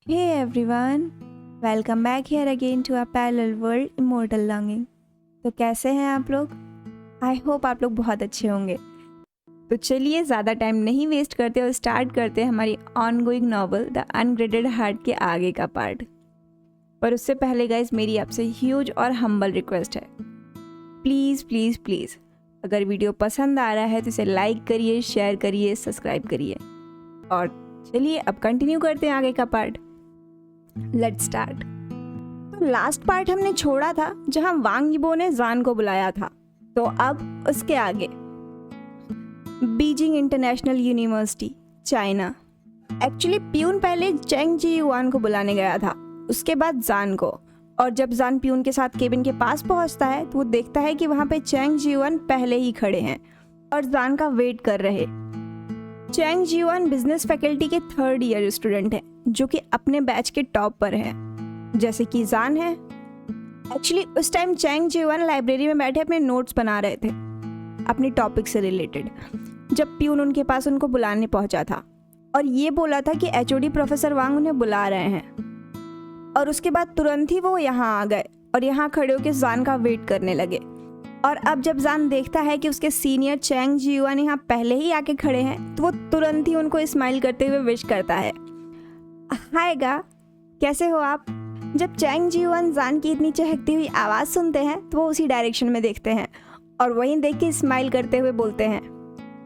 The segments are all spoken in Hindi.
Hey everyone, welcome back here again to our parallel world Immortal Longing। तो कैसे हैं आप लोग? आई होप आप लोग बहुत अच्छे होंगे। तो चलिए ज़्यादा टाइम नहीं वेस्ट करते और स्टार्ट करते हैं हमारी ongoing novel the ungraded heart के आगे का पार्ट। पर उससे पहले गाइज मेरी आपसे ह्यूज और हम्बल रिक्वेस्ट है, प्लीज़ प्लीज़ प्लीज़ अगर वीडियो पसंद आ रहा है तो इसे लाइक करिए, शेयर करिए, सब्सक्राइब करिए। और चलिए अब कंटिन्यू करते हैं आगे का पार्ट। Let's start. तो लास्ट पार्ट हमने छोड़ा था जहां वांग यीबो ने जान को बुलाया था। तो अब उसके आगे Beijing international university, China. Actually peon पहले चेंग जी युआन को बुलाने गया था, उसके बाद जान को। और जब जान प्यून के साथ केबिन के पास पहुंचता है तो वो देखता है कि वहां पे चेंग जी युआन पहले ही खड़े हैं और जान का वेट कर रहे। चेंग जी युआन बिजनेस फैकल्टी के 3rd ईयर स्टूडेंट हैं जो कि अपने बैच के टॉप पर हैं, जैसे कि जान है। एक्चुअली उस टाइम चेंग जी युआन लाइब्रेरी में बैठे अपने नोट्स बना रहे थे अपने टॉपिक से रिलेटेड, जब प्यून उनके पास उनको बुलाने पहुंचा था और ये बोला था कि एचओडी प्रोफेसर वांग उन्हें बुला रहे हैं। और उसके बाद तुरंत ही वो यहाँ आ गए और यहाँ खड़े होकर जान का वेट करने लगे। और अब जब जान देखता है कि उसके सीनियर चेंग जी युआन यहाँ पहले ही आके खड़े हैं तो वो तुरंत ही उनको स्माइल करते हुए विश करता है, हाय गा, कैसे हो आप। जब चेंग जी युआन जान की इतनी चहकती हुई आवाज़ सुनते हैं तो वो उसी डायरेक्शन में देखते हैं और वहीं देख के स्माइल करते हुए बोलते हैं,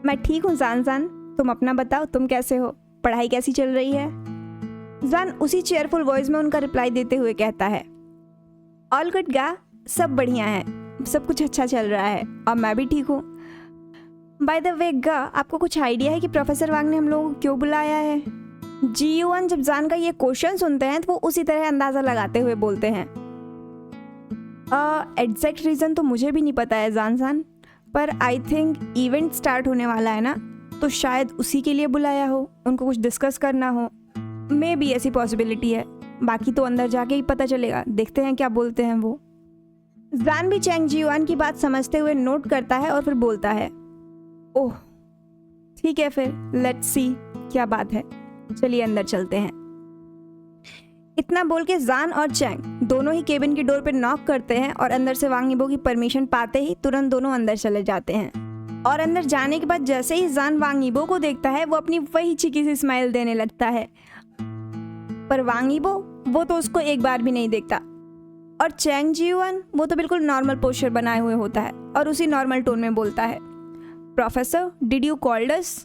मैं ठीक हूँ जान, तुम अपना बताओ, तुम कैसे हो, पढ़ाई कैसी चल रही है। जान उसी चेयरफुल वॉइस में उनका रिप्लाई देते हुए कहता है, ऑल गुड गा, सब बढ़िया है, सब कुछ अच्छा चल रहा है और मैं भी ठीक हूँ। बाय द वे गा, आपको कुछ आइडिया है कि प्रोफेसर वांग ने हम लोगों को क्यों बुलाया है। जी युआन जब जान का ये क्वेश्चन सुनते हैं तो वो उसी तरह अंदाजा लगाते हुए बोलते हैं, एग्जैक्ट रीज़न तो मुझे भी नहीं पता है जान, पर आई थिंक इवेंट स्टार्ट होने वाला है ना, तो शायद उसी के लिए बुलाया हो, उनको कुछ डिस्कस करना हो। मे भी ऐसी पॉसिबिलिटी है, बाकी तो अंदर जाके ही पता चलेगा, देखते हैं क्या बोलते हैं वो। जान भी चेंग जी युआन की बात समझते हुए नोट करता है और फिर बोलता है, ओह ठीक है फिर, लेट्स सी क्या बात है, चलिए अंदर चलते हैं। इतना बोल के जान और चेंग दोनों ही केबिन की डोर पे नॉक करते हैं और अंदर से वांग यीबो की परमिशन पाते ही तुरंत दोनों अंदर चले जाते हैं। और अंदर जाने के बाद जैसे ही जान वांग यीबो को देखता है वो अपनी वही चिकी सी स्माइल देने लगता है, पर वांग यीबो वो तो उसको एक बार भी नहीं देखता। और चेंग जी युआन वो तो बिल्कुल नॉर्मल पोस्चर बनाए हुए होता है और उसी नॉर्मल टोन में बोलता है, प्रोफेसर डिड यू कॉल्ड अस।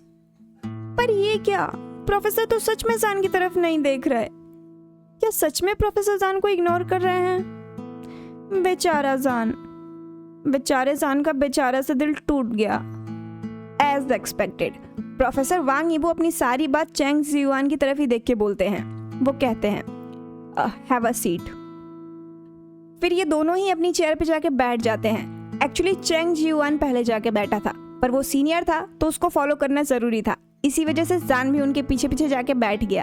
पर ये क्या, प्रोफेसर तो सच में जान की तरफ नहीं देख रहे, क्या सच में प्रोफेसर जान को इग्नोर कर रहे हैं। बेचारा जान, बेचारे जान का बेचारा से दिल टूट गया। एज एक्सपेक्टेड प्रोफेसर वांग यीबो अपनी सारी बात चेंग जी युआन की तरफ ही देख के बोलते हैं। वो कहते हैं, हैव अ सीट। फिर ये दोनों ही अपनी चेयर पे जाके बैठ जाते हैं। एक्चुअली चेंग जी युआन पहले जाके बैठा था, पर वो सीनियर था तो उसको फॉलो करना जरूरी था, इसी वजह से जान भी उनके पीछे पीछे जाके बैठ गया।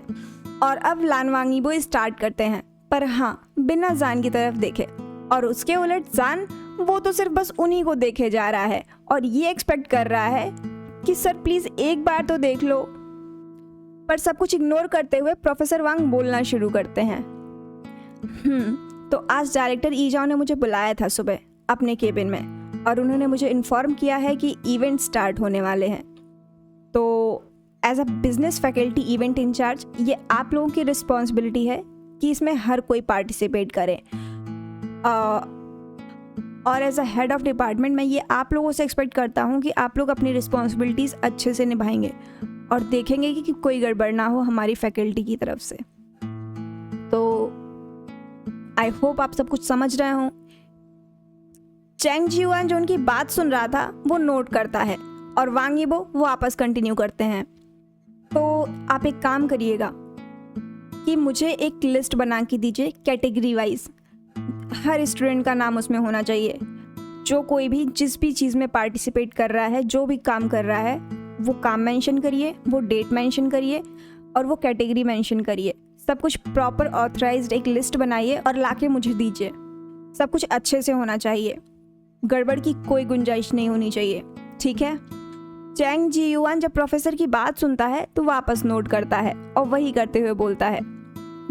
और अब लान वांग यीबो स्टार्ट करते हैं, पर हाँ बिना जान की तरफ देखे। और उसके उलट जान वो तो सिर्फ बस उन्हीं को देखे जा रहा है और ये एक्सपेक्ट कर रहा है कि सर प्लीज एक बार तो देख लो। पर सब कुछ इग्नोर करते हुए प्रोफेसर वांग बोलना शुरू करते हैं, तो आज डायरेक्टर ईजाओ ने मुझे बुलाया था सुबह अपने केबिन में और उन्होंने मुझे इन्फॉर्म किया है कि इवेंट स्टार्ट होने वाले हैं। तो as a business faculty event incharge ये आप लोगों की रिस्पॉन्सिबिलिटी है कि इसमें हर कोई पार्टिसिपेट करे। और as a head of department मैं ये आप लोगों से एक्सपेक्ट करता हूँ कि आप लोग अपनी रिस्पॉन्सिबिलिटीज़ अच्छे से निभाएंगे और देखेंगे कि कोई गड़बड़ ना हो हमारी फैकल्टी की तरफ से। तो आई होप आप सब कुछ समझ रहे हों। चेंग जी युआन जो उनकी बात सुन रहा था वो नोट करता है और वांग यीबो वो आपस कंटिन्यू करते हैं। तो आप एक काम करिएगा कि मुझे एक लिस्ट बना के दीजिए कैटेगरी वाइज, हर स्टूडेंट का नाम उसमें होना चाहिए, जो कोई भी जिस भी चीज़ में पार्टिसिपेट कर रहा है, जो भी काम कर रहा है, वो काम मेंशन करिए, वो डेट मेंशन करिए और वो कैटेगरी मेंशन करिए। सब कुछ प्रॉपर ऑथराइज्ड एक लिस्ट बनाइए और लाके मुझे दीजिए। सब कुछ अच्छे से होना चाहिए, गड़बड़ की कोई गुंजाइश नहीं होनी चाहिए, ठीक है। चेंग जी युआन जब प्रोफेसर की बात सुनता है तो वापस नोट करता है और वही करते हुए बोलता है,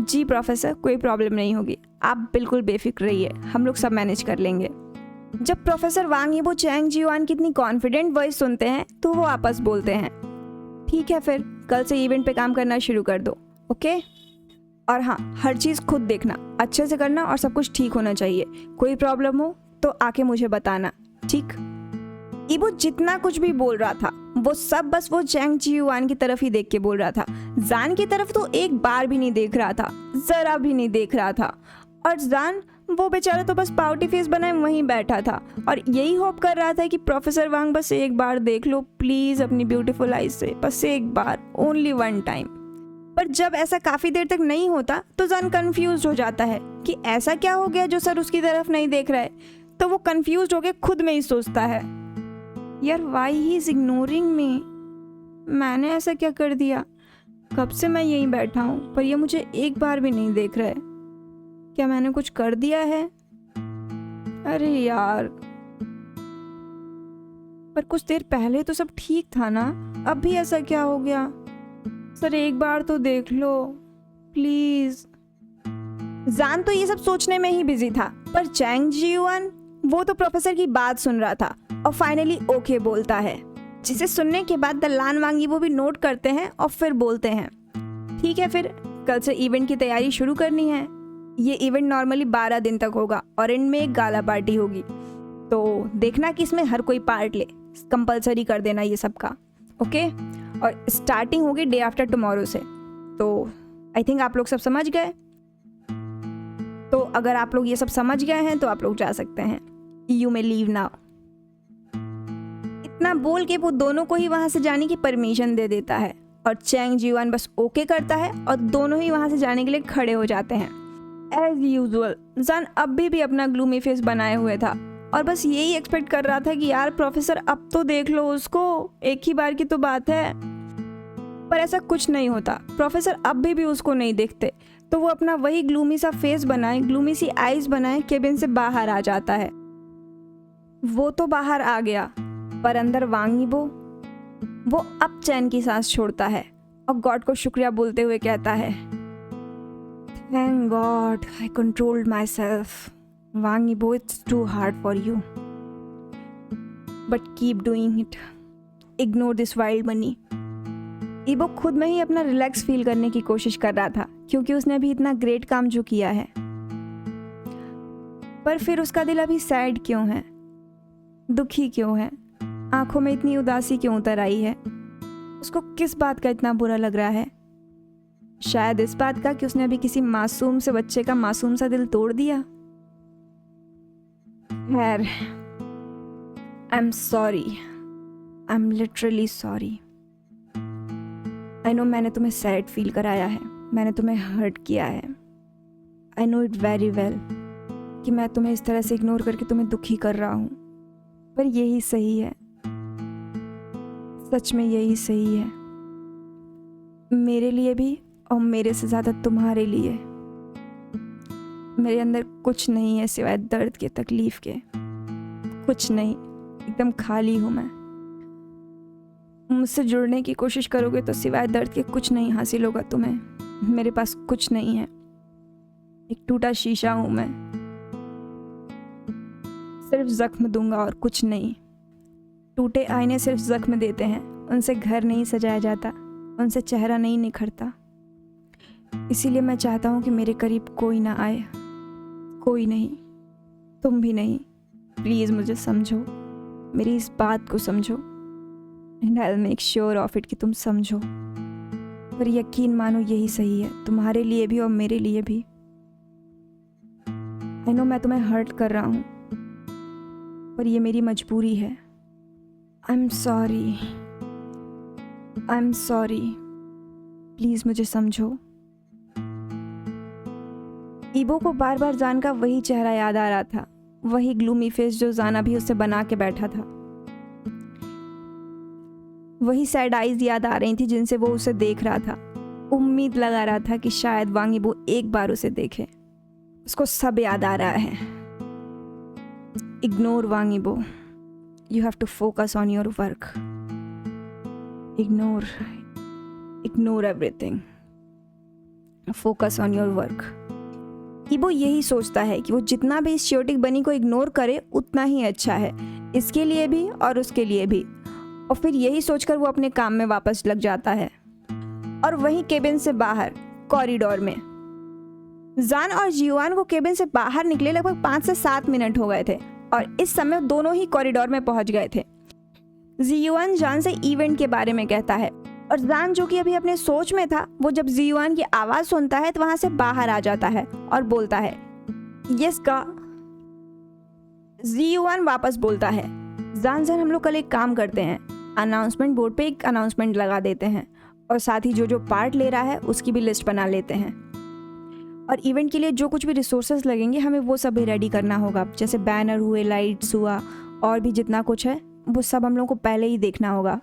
जी प्रोफेसर, कोई प्रॉब्लम नहीं होगी, आप बिल्कुल बेफिक्र रहिए, हम लोग सब मैनेज कर लेंगे। जब प्रोफेसर वांग यीबो चैंग जीवान की इतनी कॉन्फिडेंट वॉइस सुनते हैं तो वो आपस बोलते हैं, ठीक है फिर कल से इवेंट पे काम करना शुरू कर दो, ओके? और हाँ, हर चीज़ खुद देखना, अच्छे से करना और सब कुछ ठीक होना चाहिए। कोई प्रॉब्लम हो तो आके मुझे बताना, ठीक? ईबो जितना कुछ भी बोल रहा था वो सब बस वो चैंग जीवान की तरफ ही देख के बोल रहा था। जान की तरफ तो एक बार भी नहीं देख रहा था, जरा भी नहीं देख रहा था। और जान, वो बेचारा तो बस पाउटी फेस बनाए वहीं बैठा था और यही होप कर रहा था कि प्रोफेसर वांग बस एक बार देख लो प्लीज अपनी ब्यूटीफुल आईज से, बस एक बार, ओनली वन टाइम। पर जब ऐसा काफी देर तक नहीं होता तो जान कंफ्यूज हो जाता है कि ऐसा क्या हो गया जो सर उसकी तरफ नहीं देख रहा है। तो वो कंफ्यूज होके खुद में ही सोचता है, यार व्हाई ही इज इग्नोरिंग मी, मैंने ऐसा क्या कर दिया? कब से मैं यहीं बैठा हूँ पर ये मुझे एक बार भी नहीं देख रहा है। क्या मैंने कुछ कर दिया है? अरे यार, पर कुछ देर पहले तो सब ठीक था ना, अब भी ऐसा क्या हो गया? सर एक बार तो देख लो प्लीज। जान तो ये सब सोचने में ही बिजी था, पर चैंग जीवन वो तो प्रोफेसर की बात सुन रहा था और फाइनली ओके बोलता है, जिसे सुनने के बाद दलान वांगी वो भी नोट करते हैं और फिर बोलते हैं, ठीक है फिर कल से इवेंट की तैयारी शुरू करनी है। ये इवेंट नॉर्मली 12 दिन तक होगा और एंड में एक गाला पार्टी होगी, तो देखना कि इसमें हर कोई पार्ट ले, कंपलसरी कर देना ये सब का, ओके? और स्टार्टिंग होगी डे आफ्टर टुमारो से। तो आई थिंक आप लोग सब समझ गए। तो अगर आप लोग ये सब समझ गए हैं तो आप लोग जा सकते हैं, यू मे लीव नाउ। इतना बोल के वो दोनों को ही वहां से जाने की परमिशन दे देता है और चैंग जीवान बस ओके करता है और दोनों ही वहां से जाने के लिए खड़े हो जाते हैं। एज यूजुअल जान अभी भी अपना ग्लूमी फेस बनाए हुए था और बस यही एक्सपेक्ट कर रहा था कि यार प्रोफेसर अब तो देख लो उसको, एक ही बार की तो बात है। पर ऐसा कुछ नहीं होता, प्रोफेसर अभी भी उसको नहीं देखते, तो वो अपना वही ग्लूमी सा फेस बनाए, ग्लूमी सी आईज बनाए केबिन से बाहर आ जाता है। वो तो बाहर आ गया, पर अंदर वांग यीबो वो अब चैन की सांस छोड़ता है और गॉड को शुक्रिया बोलते हुए कहता है, thank God I controlled my self. Wang Yibo, it's too hard for you but keep doing it, ignore this wild money. Yibo खुद में ही अपना रिलैक्स फील करने की कोशिश कर रहा था क्योंकि उसने अभी इतना ग्रेट काम जो किया है। पर फिर उसका दिल अभी सैड क्यों है, दुखी क्यों है, आंखों में इतनी उदासी क्यों उतर आई है? उसको किस बात का इतना बुरा लग रहा है? शायद इस बात का कि उसने अभी किसी मासूम से बच्चे का मासूम सा दिल तोड़ दिया। खैर, I am sorry, I am literally sorry. I know मैंने तुम्हें सैड फील कराया है, मैंने तुम्हें हर्ट किया है। I know it very well कि मैं तुम्हें इस तरह से इग्नोर करके तुम्हें दुखी कर रहा हूँ, पर यही सही है, सच में यही सही है, मेरे लिए भी और मेरे से ज़्यादा तुम्हारे लिए। मेरे अंदर कुछ नहीं है सिवाय दर्द के, तकलीफ के, कुछ नहीं, एकदम खाली हूँ मैं। मुझसे जुड़ने की कोशिश करोगे तो सिवाय दर्द के कुछ नहीं हासिल होगा तुम्हें। मेरे पास कुछ नहीं है, एक टूटा शीशा हूं मैं, सिर्फ जख्म दूंगा और कुछ नहीं। टूटे आईने सिर्फ जख्म देते हैं, उनसे घर नहीं सजाया जाता, उनसे चेहरा नहीं निखरता। इसीलिए मैं चाहता हूं कि मेरे करीब कोई ना आए, कोई नहीं, तुम भी नहीं। प्लीज़ मुझे समझो, मेरी इस बात को समझो, and I will make sure of it कि तुम समझो। पर यकीन मानो यही सही है, तुम्हारे लिए भी और मेरे लिए भी। आई नो मैं तुम्हें हर्ट कर रहा हूँ, पर ये मेरी मजबूरी है। I am sorry, I am sorry, please मुझे समझो। ईबो को बार बार जान का वही चेहरा याद आ रहा था, वही ग्लूमी फेस जो जाना भी उससे बना के बैठा था, वही सैड आईज याद आ रही थी जिनसे वो उसे देख रहा था। उम्मीद लगा रहा था कि शायद वांग यीबो एक बार उसे देखे। उसको सब याद आ रहा है। Ignore Wang Yibo, you have to focus on your work. Ignore everything, focus on your work. Yibo यही सोचता है कि वो जितना भी इस श्योटिक बनी को इग्नोर करे उतना ही अच्छा है, इसके लिए भी और उसके लिए भी। और फिर यही सोचकर वो अपने काम में वापस लग जाता है। और वहीं केबिन से बाहर कॉरिडोर में जान और जियोआन को केबिन से बाहर निकले लगभग 5 से 7 मिनट हो गए थे और इस समय दोनों ही कॉरिडोर में पहुंच गए थे। जियोआन जान से इवेंट के बारे में कहता है और जान जो कि अभी अपने सोच में था, वो जब जियोआन की आवाज सुनता है तो वहां से बाहर आ जाता है और बोलता है यस का। जियोआन वापस बोलता है जान हम लोग कल एक काम करते हैं, अनाउंसमेंट बोर्ड पे एक अनाउंसमेंट लगा देते हैं और साथ ही जो जो पार्ट ले रहा है उसकी भी लिस्ट बना लेते हैं और इवेंट के लिए जो कुछ भी रिसोर्सेज लगेंगे हमें वो सब भी रेडी करना होगा, जैसे बैनर हुए, लाइट्स हुआ और भी जितना कुछ है वो सब हम लोग को पहले ही देखना होगा।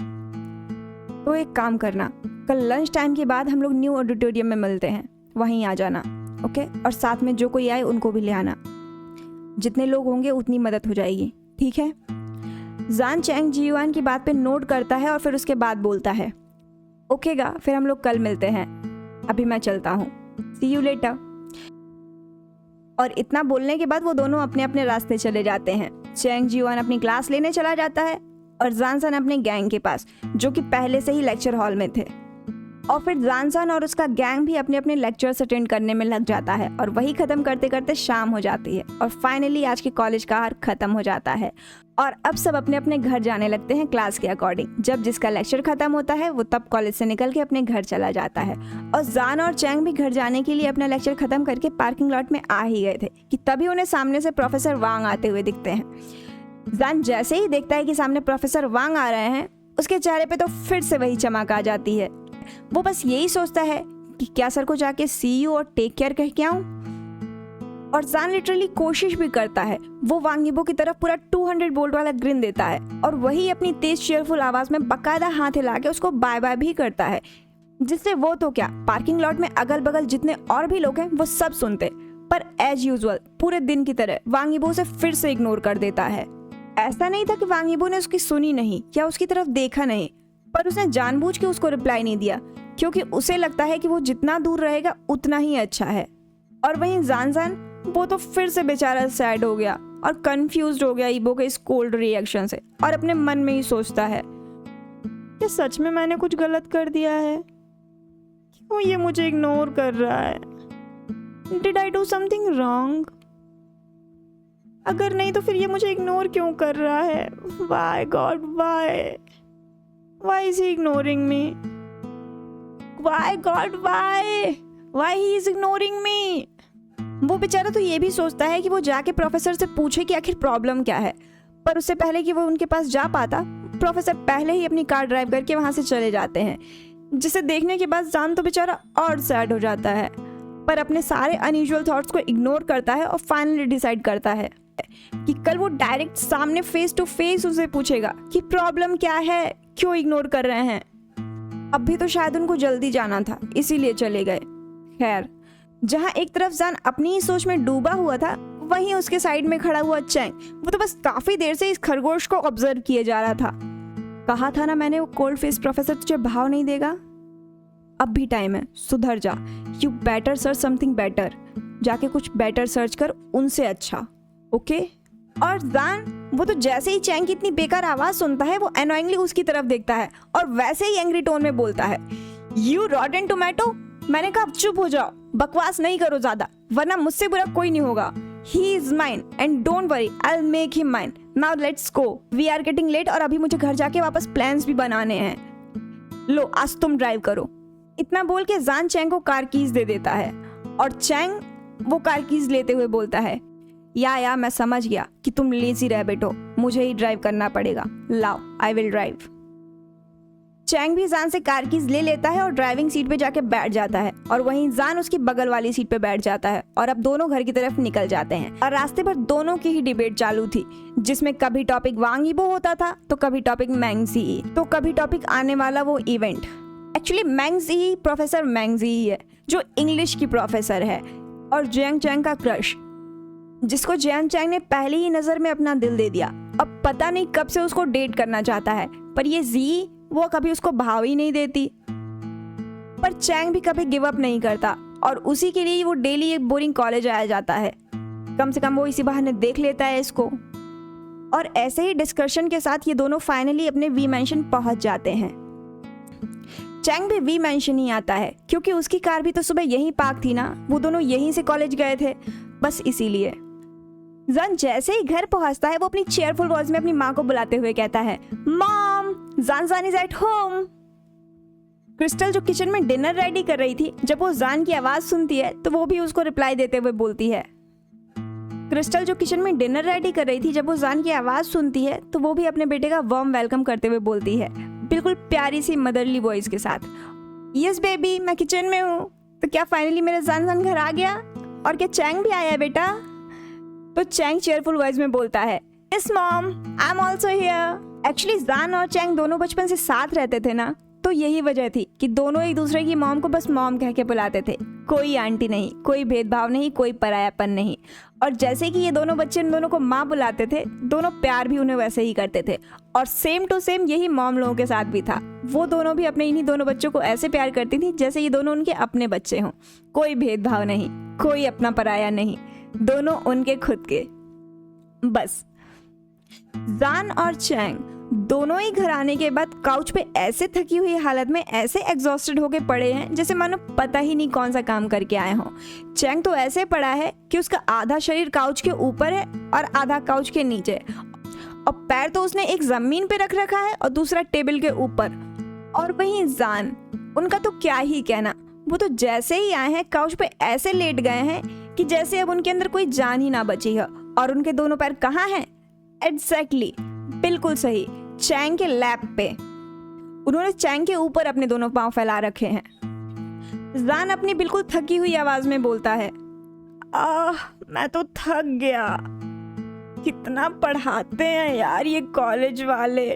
तो एक काम करना, कल लंच टाइम के बाद हम लोग न्यू ऑडिटोरियम में मिलते हैं, वहीं आ जाना, ओके? और साथ में जो कोई आए उनको भी ले आना, जितने लोग होंगे उतनी मदद हो जाएगी, ठीक है? जान चैंग जियोआन की बात पे नोट करता है और फिर उसके बाद बोलता है ओकेगा, फिर हम लोग कल मिलते हैं, अभी मैं चलता हूँ, सी यू लेटर। और इतना बोलने के बाद वो दोनों अपने अपने रास्ते चले जाते हैं। चैंग जियोआन अपनी क्लास लेने चला जाता है और जानसन अपने गैंग के पास, जो कि पहले से ही लेक्चर हॉल में थे। और फिर जानसन और उसका गैंग भी अपने अपने लेक्चर्स अटेंड करने में लग जाता है और वही खत्म करते करते शाम हो जाती है और फाइनली आज के कॉलेज का आवर खत्म हो जाता है और अब सब अपने अपने घर जाने लगते हैं क्लास के अकॉर्डिंग। जब जिसका लेक्चर खत्म होता है वो तब कॉलेज से निकल के अपने घर चला जाता है और जान और चैंग भी घर जाने के लिए अपना लेक्चर खत्म करके पार्किंग लॉट में आ ही गए थे कि तभी उन्हें सामने से प्रोफेसर वांग आते हुए दिखते हैं। जान जैसे ही देखता है कि सामने प्रोफेसर वांग आ रहे हैं, उसके चेहरे पे तो फिर से वही चमक आ जाती है। वो बस यही सोचता है कि क्या सर को जाके सी यू और टेक केयर कह के आऊं। और जान लिटरली कोशिश भी करता है, वो वांग यीबो की तरफ पूरा 200 वोल्ट वाला ग्रिन देता है और वही अपनी तेज चेयरफुल आवाज में बकायदा हाथ हिला के उसको बाय बाय भी करता है, जिससे वो तो क्या, पार्किंग लॉट में अगल बगल जितने और भी लोग हैं वो सब सुनते। पर एज यूजुअल पूरे दिन की तरह वांग यीबो उसे फिर से इग्नोर कर देता है। ऐसा नहीं था कि वांग यीबो ने उसकी सुनी नहीं या उसकी तरफ देखा नहीं, पर उसने जानबूझ के उसको रिप्लाई नहीं दिया क्योंकि उसे लगता है कि वो जितना दूर रहेगा उतना ही अच्छा है। और वहीं जानसान, वो तो फिर से बेचारा सैड हो गया और कंफ्यूज्ड हो गया ईबो के इस कोल्ड रिएक्शन से और अपने मन में ही सोचता है क्या सच में मैंने कुछ गलत कर दिया है? क्यों ये मुझे इग्नोर कर रहा है? Did I do something wrong? अगर नहीं तो फिर ये मुझे इग्नोर क्यों कर रहा है? Why God, why? Why is he ignoring me? Why God, why? Why he is ignoring me? वो बेचारा तो ये भी सोचता है कि वो जाके प्रोफेसर से पूछे कि आखिर प्रॉब्लम क्या है, पर उससे पहले कि वो उनके पास जा पाता, प्रोफेसर पहले ही अपनी कार ड्राइव करके वहां से चले जाते हैं, जिसे देखने के बाद जान तो बेचारा और सैड हो जाता है, पर अपने सारे अनयूजुअल थॉट्स को इग्नोर करता है और फाइनली डिसाइड करता है कि कल वो डायरेक्ट सामने फेस टू फेस उसे पूछेगा कि प्रॉब्लम क्या है, क्यों इग्नोर कर रहे हैं। अभी तो शायद उनको जल्दी जाना था, इसीलिए चले गए। खैर, जहां एक तरफ जान अपनी ही सोच में डूबा हुआ था, वहीं उसके साइड में खड़ा हुआ चैंग, वो तो बस काफी देर से इस खरगोश को ऑब्जर्व किए जा रहा था। कहा था ना मैंने, वो कोल्ड फेस प्रोफेसर तुझे भाव नहीं देगा। अब भी टाइम है, सुधर जा। You better search something better, जाके कुछ बेटर सर्च कर उनसे अच्छा, ओके? और जान, वो तो जैसे ही चैंग की इतनी बेकार आवाज सुनता है, वो एनोइंगली उसकी तरफ देखता है और वैसे ही एंग्री टोन में बोलता है, यू रॉटन टोमेटो। मैंने कहा चुप हो जाओ, बकवास नहीं करो ज्यादा, वरना मुझसे बुरा कोई नहीं होगा। He is mine and don't worry, I will make him mine. Now let's go, we are getting late और अभी मुझे घर जाके वापस प्लान्स भी बनाने हैं। लो, आज तुम ड्राइव करो। इतना बोल के जान चैंग को कार कीज दे देता है और चैंग वो कार कीज लेते हुए बोलता है, या मैं समझ गया कि तुम लेजी रह बेटो, मुझे ही ड्राइव करना पड़ेगा। लाओ, आई विल ड्राइव। चैंग भी जान से कार कीज ले लेता है और ड्राइविंग सीट पे जाके बैठ जाता है और वहीं जान उसकी बगल वाली सीट पे बैठ जाता है और अब दोनों घर की तरफ निकल जाते हैं। और रास्ते पर दोनों की ही डिबेट चालू थी, जिसमें कभी टॉपिक वांग यीबो होता था, तो कभी टॉपिक मैंग ज़ी, तो कभी टॉपिक आने वाला वो इवेंट। एक्चुअली मैंग ज़ी प्रोफेसर मैंग ज़ी ही है, जो इंग्लिश की प्रोफेसर है और जियांग चैंग का क्रश, जिसको जियांग चैंग ने पहली ही नजर में अपना दिल दे दिया। अब पता नहीं कब से उसको डेट करना चाहता है, पर ये जी वो कभी उसको भाव ही नहीं देती। पर चैंग भी कभी गिव अप नहीं करता और उसी के लिए वो डेली एक बोरिंग कॉलेज आया जाता है। कम से कम वो इसी बहाने देख लेता है इसको। और ऐसे ही डिस्कशन के साथ ये दोनों फाइनली अपने वी मैंशन पहुंच जाते हैं। चैंग भी वी मैंशन ही आता है क्योंकि उसकी कार भी तो सुबह यहीं पार्क थी ना, वो दोनों यहीं से कॉलेज गए थे, बस इसीलिए। जान जैसे ही घर पहुंचता है वो अपनी चेयरफुल वॉइस में अपनी माँ को बुलाते हुए कहता है, मॉम, जान इज एट होम। क्रिस्टल जो किचन में डिनर रेडी कर रही थी, जब वो जान की आवाज सुनती है तो वो भी उसको रिप्लाई देते हुए बोलती है। क्रिस्टल जो किचन में डिनर रेडी कर रही थी, जब वो जान की आवाज सुनती है तो वो भी अपने बेटे का वार्म वेलकम करते हुए बोलती है, बिल्कुल प्यारी सी मदरली वॉइस के साथ, यस बेबी, मैं किचन में हूँ। तो क्या फाइनली मेरा जान घर आ गया? और क्या चैंग भी आया है बेटा? तो चैंग चेयरफुल वॉइस में बोलता है, yes mom, I am also here. Actually जान और चैंग दोनों बचपन से साथ रहते थे ना, तो यही वजह थी कि दोनों एक दूसरे की मॉम को बस मॉम कह के बुलाते थे। कोई आंटी नहीं, कोई भेदभाव नहीं, कोई परायापन नहीं। और जैसे कि ये दोनों बच्चे इन दोनों को माँ बुलाते थे, दोनों प्यार भी उन्हें वैसे ही करते थे। और सेम टू सेम यही मॉम लोगों के साथ भी था। वो दोनों भी अपने इन्हीं दोनों बच्चों को ऐसे प्यार करती थी जैसे ये दोनों उनके अपने बच्चे हों। कोई भेदभाव नहीं, कोई अपना पराया नहीं, दोनों उनके खुद के। बस जान और चैंग दोनों ही घर आने के बाद काउच पे ऐसे थकी हुई हालत में ऐसे एग्जॉस्टेड होके पड़े हैं जैसे मानो पता ही नहीं कौन सा काम करके आए हों। चैंग तो ऐसे पड़ा है कि उसका आधा शरीर काउच के ऊपर है और आधा काउच के नीचे, और पैर तो उसने एक जमीन पे रख रखा है और दूसरा टेबल के ऊपर। और वहीं जान, उनका तो क्या ही कहना, वो तो जैसे ही आए हैं काउच पे ऐसे लेट गए हैं कि जैसे अब उनके अंदर कोई जान ही ना बची है। और उनके दोनों पैर कहाँ हैं? एग्जैक्टली, बिल्कुल सही, चैंग के लैप पे। उन्होंने चैंग के ऊपर अपने दोनों पांव फैला रखे हैं। जान अपनी बिल्कुल थकी हुई आवाज में बोलता है, मैं तो थक गया, कितना पढ़ाते हैं यार ये कॉलेज वाले।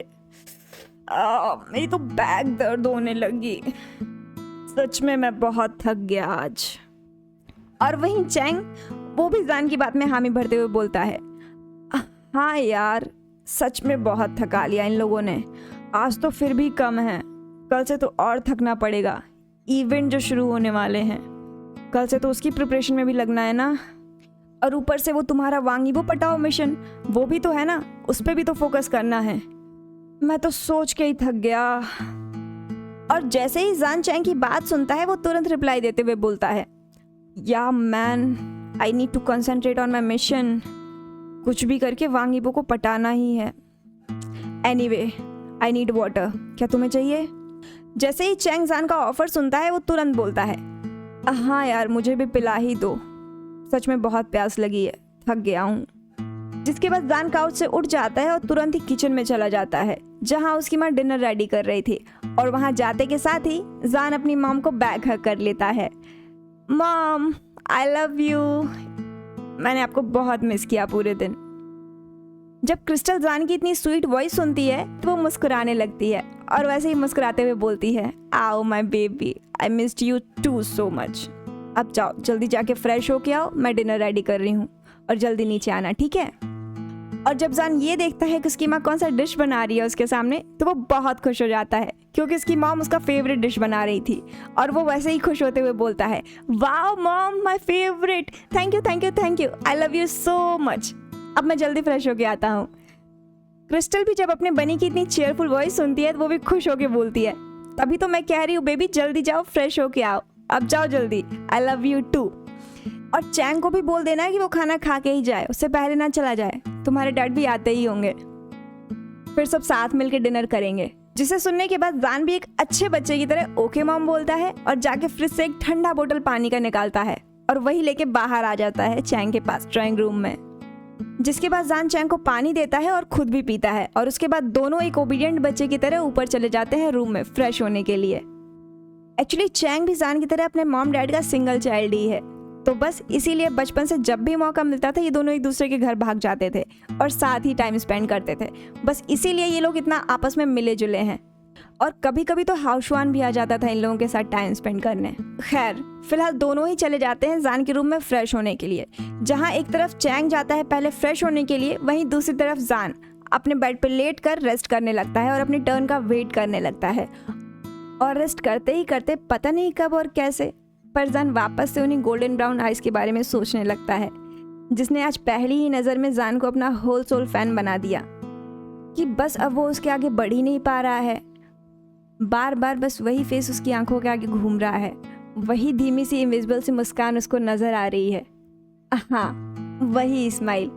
मेरी तो बैक दर्द होने लगी, सच में मैं बहुत थक गया आज। और वहीं चैंग, वो भी जान की बात में हामी भरते हुए बोलता है, हाँ यार, सच में बहुत थका लिया इन लोगों ने, आज तो फिर भी कम है, कल से तो और थकना पड़ेगा, इवेंट जो शुरू होने वाले हैं, कल से तो उसकी प्रिपरेशन में भी लगना है ना। और ऊपर से वो तुम्हारा वांगीबो पटाओ मिशन, वो भी तो है ना, उस पर भी तो फोकस करना है। मैं तो सोच के ही थक गया। और जैसे ही जान चैंग की बात सुनता है वो तुरंत रिप्लाई देते हुए बोलता है, yeah man, I need to concentrate on my mission, कुछ भी करके वांगीबो को पटाना ही है। एनीवे, आई नीड वाटर, क्या तुम्हें चाहिए? जैसे ही चैंग जान का ऑफर सुनता है वो तुरंत बोलता है, हाँ यार, मुझे भी पिला ही दो, सच में बहुत प्यास लगी है, थक गया हूँ। जिसके बाद जान काउच से उठ जाता है और तुरंत ही किचन में चला जाता है जहाँ उसकी माँ डिनर रेडी कर रही थी। और वहाँ जाते के साथ ही जान अपनी मॉम को बैक हग कर लेता है। मॉम, आई लव यू, मैंने आपको बहुत मिस किया पूरे दिन। जब क्रिस्टल जान की इतनी स्वीट वॉइस सुनती है तो वो मुस्कुराने लगती है और वैसे ही मुस्कुराते हुए बोलती है, आओ my baby, I missed you too so much. अब जाओ, जल्दी जाके फ्रेश होके आओ, मैं डिनर रेडी कर रही हूँ, और जल्दी नीचे आना, ठीक है? और जब जान ये देखता है कि उसकी माँ कौन सा डिश बना रही है उसके सामने, तो वो बहुत खुश हो जाता है क्योंकि उसकी मॉम उसका फेवरेट डिश बना रही थी। और वो वैसे ही खुश होते हुए बोलता है, wow mom, my favourite, thank you thank you thank you, I love you so much. अब मैं जल्दी फ्रेश होके आता हूँ। क्रिस्टल भी जब अपने बनी की इतनी चेयरफुल वॉइस सुनती है तो वो भी खुश होके बोलती है, तभी तो मैं कह रही हूँ बेबी, जल्दी जाओ, फ्रेश होके आओ, अब जाओ जल्दी, आई लव यू टू। और चैंग को भी बोल देना कि वो खाना खा के ही जाए, उससे पहले ना चला जाए, तुम्हारे डैड भी आते ही होंगे, फिर सब साथ मिलकर डिनर करेंगे। जिसे सुनने के बाद जान भी एक अच्छे बच्चे की तरह ओके मॉम बोलता है और जाके फ्रिज से एक ठंडा बोतल पानी का निकालता है और वही लेके बाहर आ जाता है चैंग के पास ड्राइंग रूम में। जिसके बाद जान चैंग को पानी देता है और खुद भी पीता है और उसके बाद दोनों एक ओबीडियंट बच्चे की तरह ऊपर चले जाते हैं रूम में फ्रेश होने के लिए। एक्चुअली चैंग भी जान की तरह अपने मॉम डैड का सिंगल चाइल्ड ही है, तो बस इसीलिए बचपन से जब भी मौका मिलता था ये दोनों एक दूसरे के घर भाग जाते थे और साथ ही टाइम स्पेंड करते थे। बस इसीलिए ये लोग इतना आपस में मिले जुले हैं। और कभी कभी तो हाउसवान भी आ जाता था इन लोगों के साथ टाइम स्पेंड करने। खैर, फिलहाल दोनों ही चले जाते हैं जान के रूम में फ्रेश होने के लिए। जहाँ एक तरफ चैंग जाता है पहले फ्रेश होने के लिए, वहीं दूसरी तरफ जान अपने बेड पर लेट कर रेस्ट करने लगता है और अपनी टर्न का वेट करने लगता है। और रेस्ट करते ही करते पता नहीं कब और कैसे पर जान वापस से उन्हीं गोल्डन ब्राउन आइज के बारे में सोचने लगता है, जिसने आज पहली ही नज़र में जान को अपना होल सोल फैन बना दिया, कि बस अब वो उसके आगे बढ़ ही नहीं पा रहा है। बार बार बस वही फेस उसकी आंखों के आगे घूम रहा है, वही धीमी सी इनविजिबल सी मुस्कान उसको नज़र आ रही है। हाँ, वही स्माइल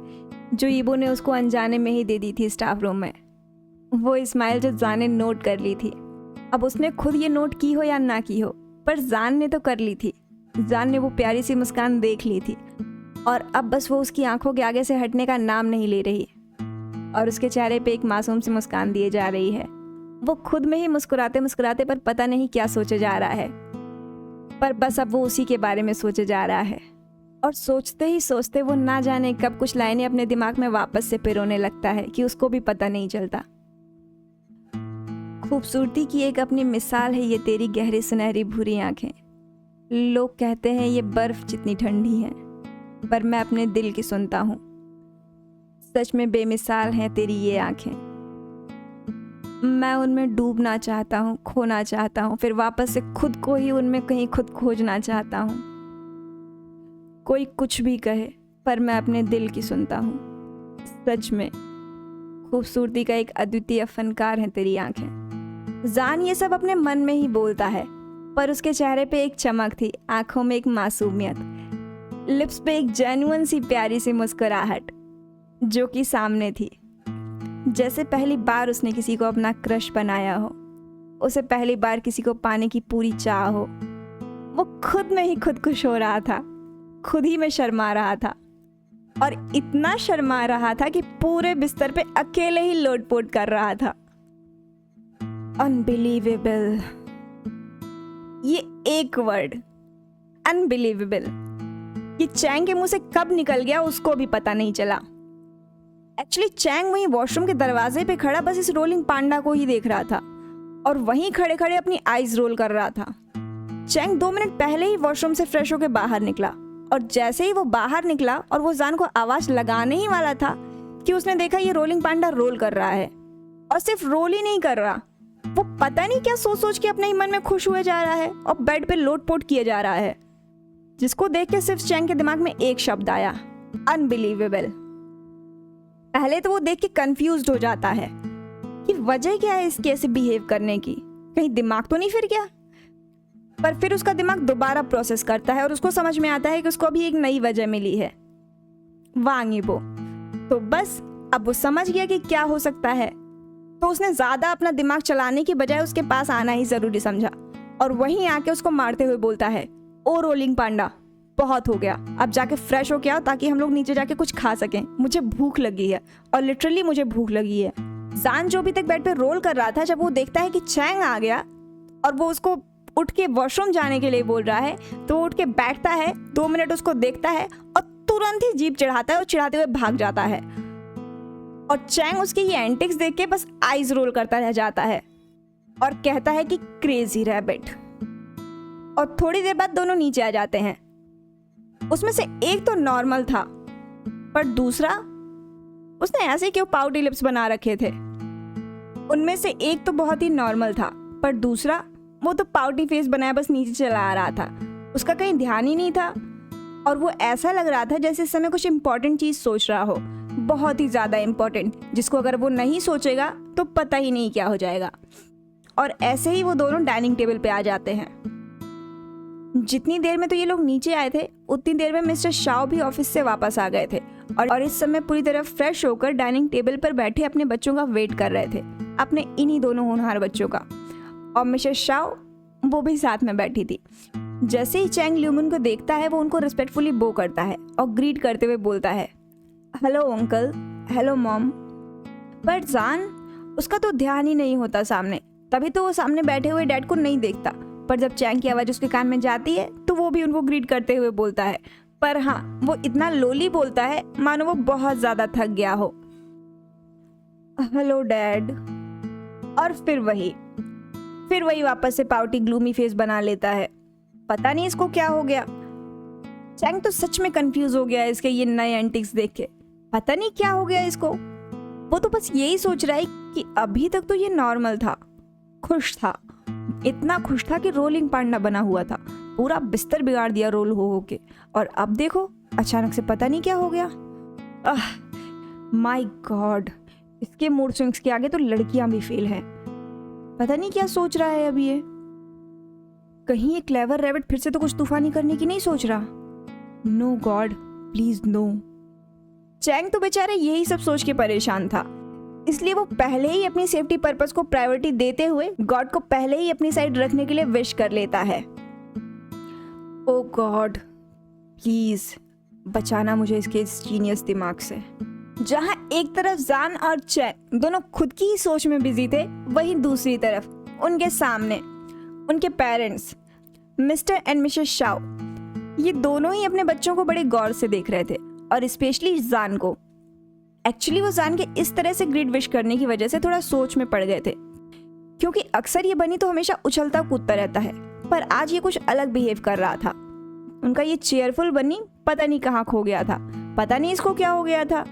जो ईबो ने उसको अनजाने में ही दे दी थी स्टाफ रूम में। वो स्माइल जो जान ने नोट कर ली थी। अब उसने खुद ये नोट की हो या ना की हो, पर जान ने तो कर ली थी। जान ने वो प्यारी सी मुस्कान देख ली थी और अब बस वो उसकी आंखों के आगे से हटने का नाम नहीं ले रही और उसके चेहरे पे एक मासूम सी मुस्कान दिए जा रही है। वो खुद में ही मुस्कुराते मुस्कुराते पर पता नहीं क्या सोचे जा रहा है, पर बस अब वो उसी के बारे में सोचे जा रहा है। और सोचते ही सोचते वो ना जाने कब कुछ लाइनें अपने दिमाग में वापस से पिरोने लगता है कि उसको भी पता नहीं चलता। खूबसूरती की एक अपनी मिसाल है ये तेरी गहरी सुनहरी भूरी आंखें। लोग कहते हैं ये बर्फ जितनी ठंडी है, पर मैं अपने दिल की सुनता हूँ। सच में बेमिसाल हैं तेरी ये आंखें। मैं उनमें डूबना चाहता हूँ, खोना चाहता हूँ, फिर वापस से खुद को ही उनमें कहीं खुद खोजना चाहता हूँ। कोई कुछ भी कहे, पर मैं अपने दिल की सुनता हूँ। सच में खूबसूरती का एक अद्वितीय फनकार है तेरी आंखें। जान ये सब अपने मन में ही बोलता है, पर उसके चेहरे पे एक चमक थी, आंखों में एक मासूमियत, लिप्स पे एक जेन्युइन सी प्यारी सी मुस्कुराहट जो कि सामने थी। जैसे पहली बार उसने किसी को अपना क्रश बनाया हो, उसे पहली बार किसी को पाने की पूरी चाह हो। वो खुद में ही खुद खुश हो रहा था, खुद ही में शर्मा रहा था और इतना शर्मा रहा था कि पूरे बिस्तर पे अकेले ही लोटपोट कर रहा था। अनबिलीवेबल, ये एक वर्ड अनबिलीवेबल ये चैंग के मुंह से कब निकल गया उसको भी पता नहीं चला। एक्चुअली चैंग वहीं वॉशरूम के दरवाजे पे खड़ा बस इस रोलिंग पांडा को ही देख रहा था और वहीं खड़े खड़े अपनी आईज रोल कर रहा था। चैंग 2 मिनट पहले ही वॉशरूम से फ्रेश होकर बाहर निकला और जैसे ही वो बाहर निकला और वो जान को आवाज लगाने ही वाला था कि उसने देखा ये रोलिंग पांडा रोल कर रहा है। और सिर्फ रोल ही नहीं कर रहा, वो पता नहीं क्या सोच सोच के अपने ही मन में खुश हुए जा रहा है और बेड पे लोटपोट किए जा रहा है, जिसको देख के सिर्फ चैंग के दिमाग में एक शब्द आया, अनबिलीवेबल। पहले तो वो देख के कंफ्यूज्ड हो जाता है कि वजह क्या है इसके ऐसे बिहेव करने की, कहीं दिमाग तो नहीं फिर गया। पर फिर उसका दिमाग दोबारा प्रोसेस करता है और उसको समझ में आता है कि उसको अभी एक नई वजह मिली है, वांग ईबो। तो बस अब वो समझ गया कि क्या हो सकता है, तो उसने ज्यादा अपना दिमाग चलाने की बजाय उसके पास आना ही जरूरी समझा और वहीं आके उसको मारते हुए बोलता है, ओ रोलिंग पांडा, बहुत हो गया, अब जाके फ्रेश हो के आओ ताकि हम लोग नीचे जाके कुछ खा सकें, मुझे भूख लगी है। और लिटरली मुझे भूख लगी है। जान जो अभी तक बेड पे रोल कर रहा था, जब वो देखता है कि चैंग आ गया और वो उसको उठ के वॉशरूम जाने के लिए बोल रहा है, तो वो उठ के बैठता है, 2 मिनट उसको देखता है और तुरंत ही जीभ चढ़ाता है और चिढ़ाते हुए भाग जाता है। और चैंग उसके ये एंटिक्स देख के बस आईज रोल करता रह जाता है और कहता है कि क्रेजी रैबिट। और थोड़ी देर बाद दोनों नीचे आ जाते हैं। उसमें से एक तो नॉर्मल था, पर दूसरा, उसने ऐसे क्यों पाउटी लिप्स बना रखे थे। उनमें से एक तो बहुत ही नॉर्मल था, पर दूसरा वो तो पाउटी फेस बनाया बस नीचे चला आ रहा था, उसका कहीं ध्यान ही नहीं था और वो ऐसा लग रहा था जैसे इस समय कुछ इंपॉर्टेंट चीज सोच रहा हो, बहुत ही ज्यादा इंपॉर्टेंट, जिसको अगर वो नहीं सोचेगा तो पता ही नहीं क्या हो जाएगा। और ऐसे ही वो दोनों डाइनिंग टेबल पे आ जाते हैं। जितनी देर में तो ये लोग नीचे आए थे, उतनी देर में मिस्टर शाओ भी ऑफिस से वापस आ गए थे और इस समय पूरी तरह फ्रेश होकर डाइनिंग टेबल पर बैठे अपने बच्चों का वेट कर रहे थे, अपने इन्हीं दोनों होनहार बच्चों का। और मिस्टर शाओ वो भी साथ में बैठी थी। जैसे ही चैंग ल्यूमन को देखता है, वो उनको रिस्पेक्टफुली बो करता है और ग्रीट करते हुए बोलता है, हेलो अंकल, हेलो मॉम। पर जान, उसका तो ध्यान ही नहीं होता सामने, तभी तो वो सामने बैठे हुए डैड को नहीं देखता। पर जब चैंग की आवाज उसके कान में जाती है तो वो भी उनको ग्रीट करते हुए बोलता है, पर हाँ, वो इतना लोली बोलता है मानो वो बहुत ज्यादा थक गया हो, हेलो डैड। और फिर वही वापस से पाउटी ग्लूमी फेस बना लेता है। पता नहीं इसको क्या हो गया। चैंग तो सच में कंफ्यूज हो गया है इसके ये नए एंटिक्स देख के। पता नहीं क्या हो गया इसको। वो तो बस यही सोच रहा है कि अभी तक तो ये नॉर्मल था, खुश था, इतना खुश था कि रोलिंग पांडा बना हुआ था, पूरा बिस्तर बिगाड़ दिया रोल हो के, और अब देखो अचानक से पता नहीं क्या हो गया। माय गॉड, इसके मूड स्विंग्स के आगे तो लड़कियां भी फेल हैं। पता नहीं क्या सोच रहा है अब ये। कहीं ये क्लेवर रैबिट फिर से तो कुछ तूफानी करने की नहीं सोच रहा। No God, please no. Chang तो बेचारा यही सब सोच के परेशान था, इसलिए वो पहले ही अपनी सेफ्टी पर्पस को प्रायोरिटी देते हुए गॉड को पहले ही अपनी साइड रखने के लिए विश कर लेता है। ओ गॉड, प्लीज बचाना मुझे इसके इस जीनियस दिमाग से। जहां एक तरफ जान और चैंग दोनों खुद की ही सोच में बिजी थे, वहीं दूसरी तरफ उनके सामने उनके parents mister and Mrs Shao, ये दोनों ही अपने बच्चों को बड़े गौर से देख रहे थे, और स्पेशली जान को। एक्चुअली वो जान के इस तरह से ग्रेट विश करने की वजह से थोड़ा सोच में पड़ गए थे, क्योंकि अक्सर ये बनी तो हमेशा उछलता कूदता रहता है, पर आज ये कुछ अलग बिहेव कर रहा था। उनका ये चेयरफुल बनी पता नहीं कहाँ खो गया था, पता नहीं इसको क्या हो गया था,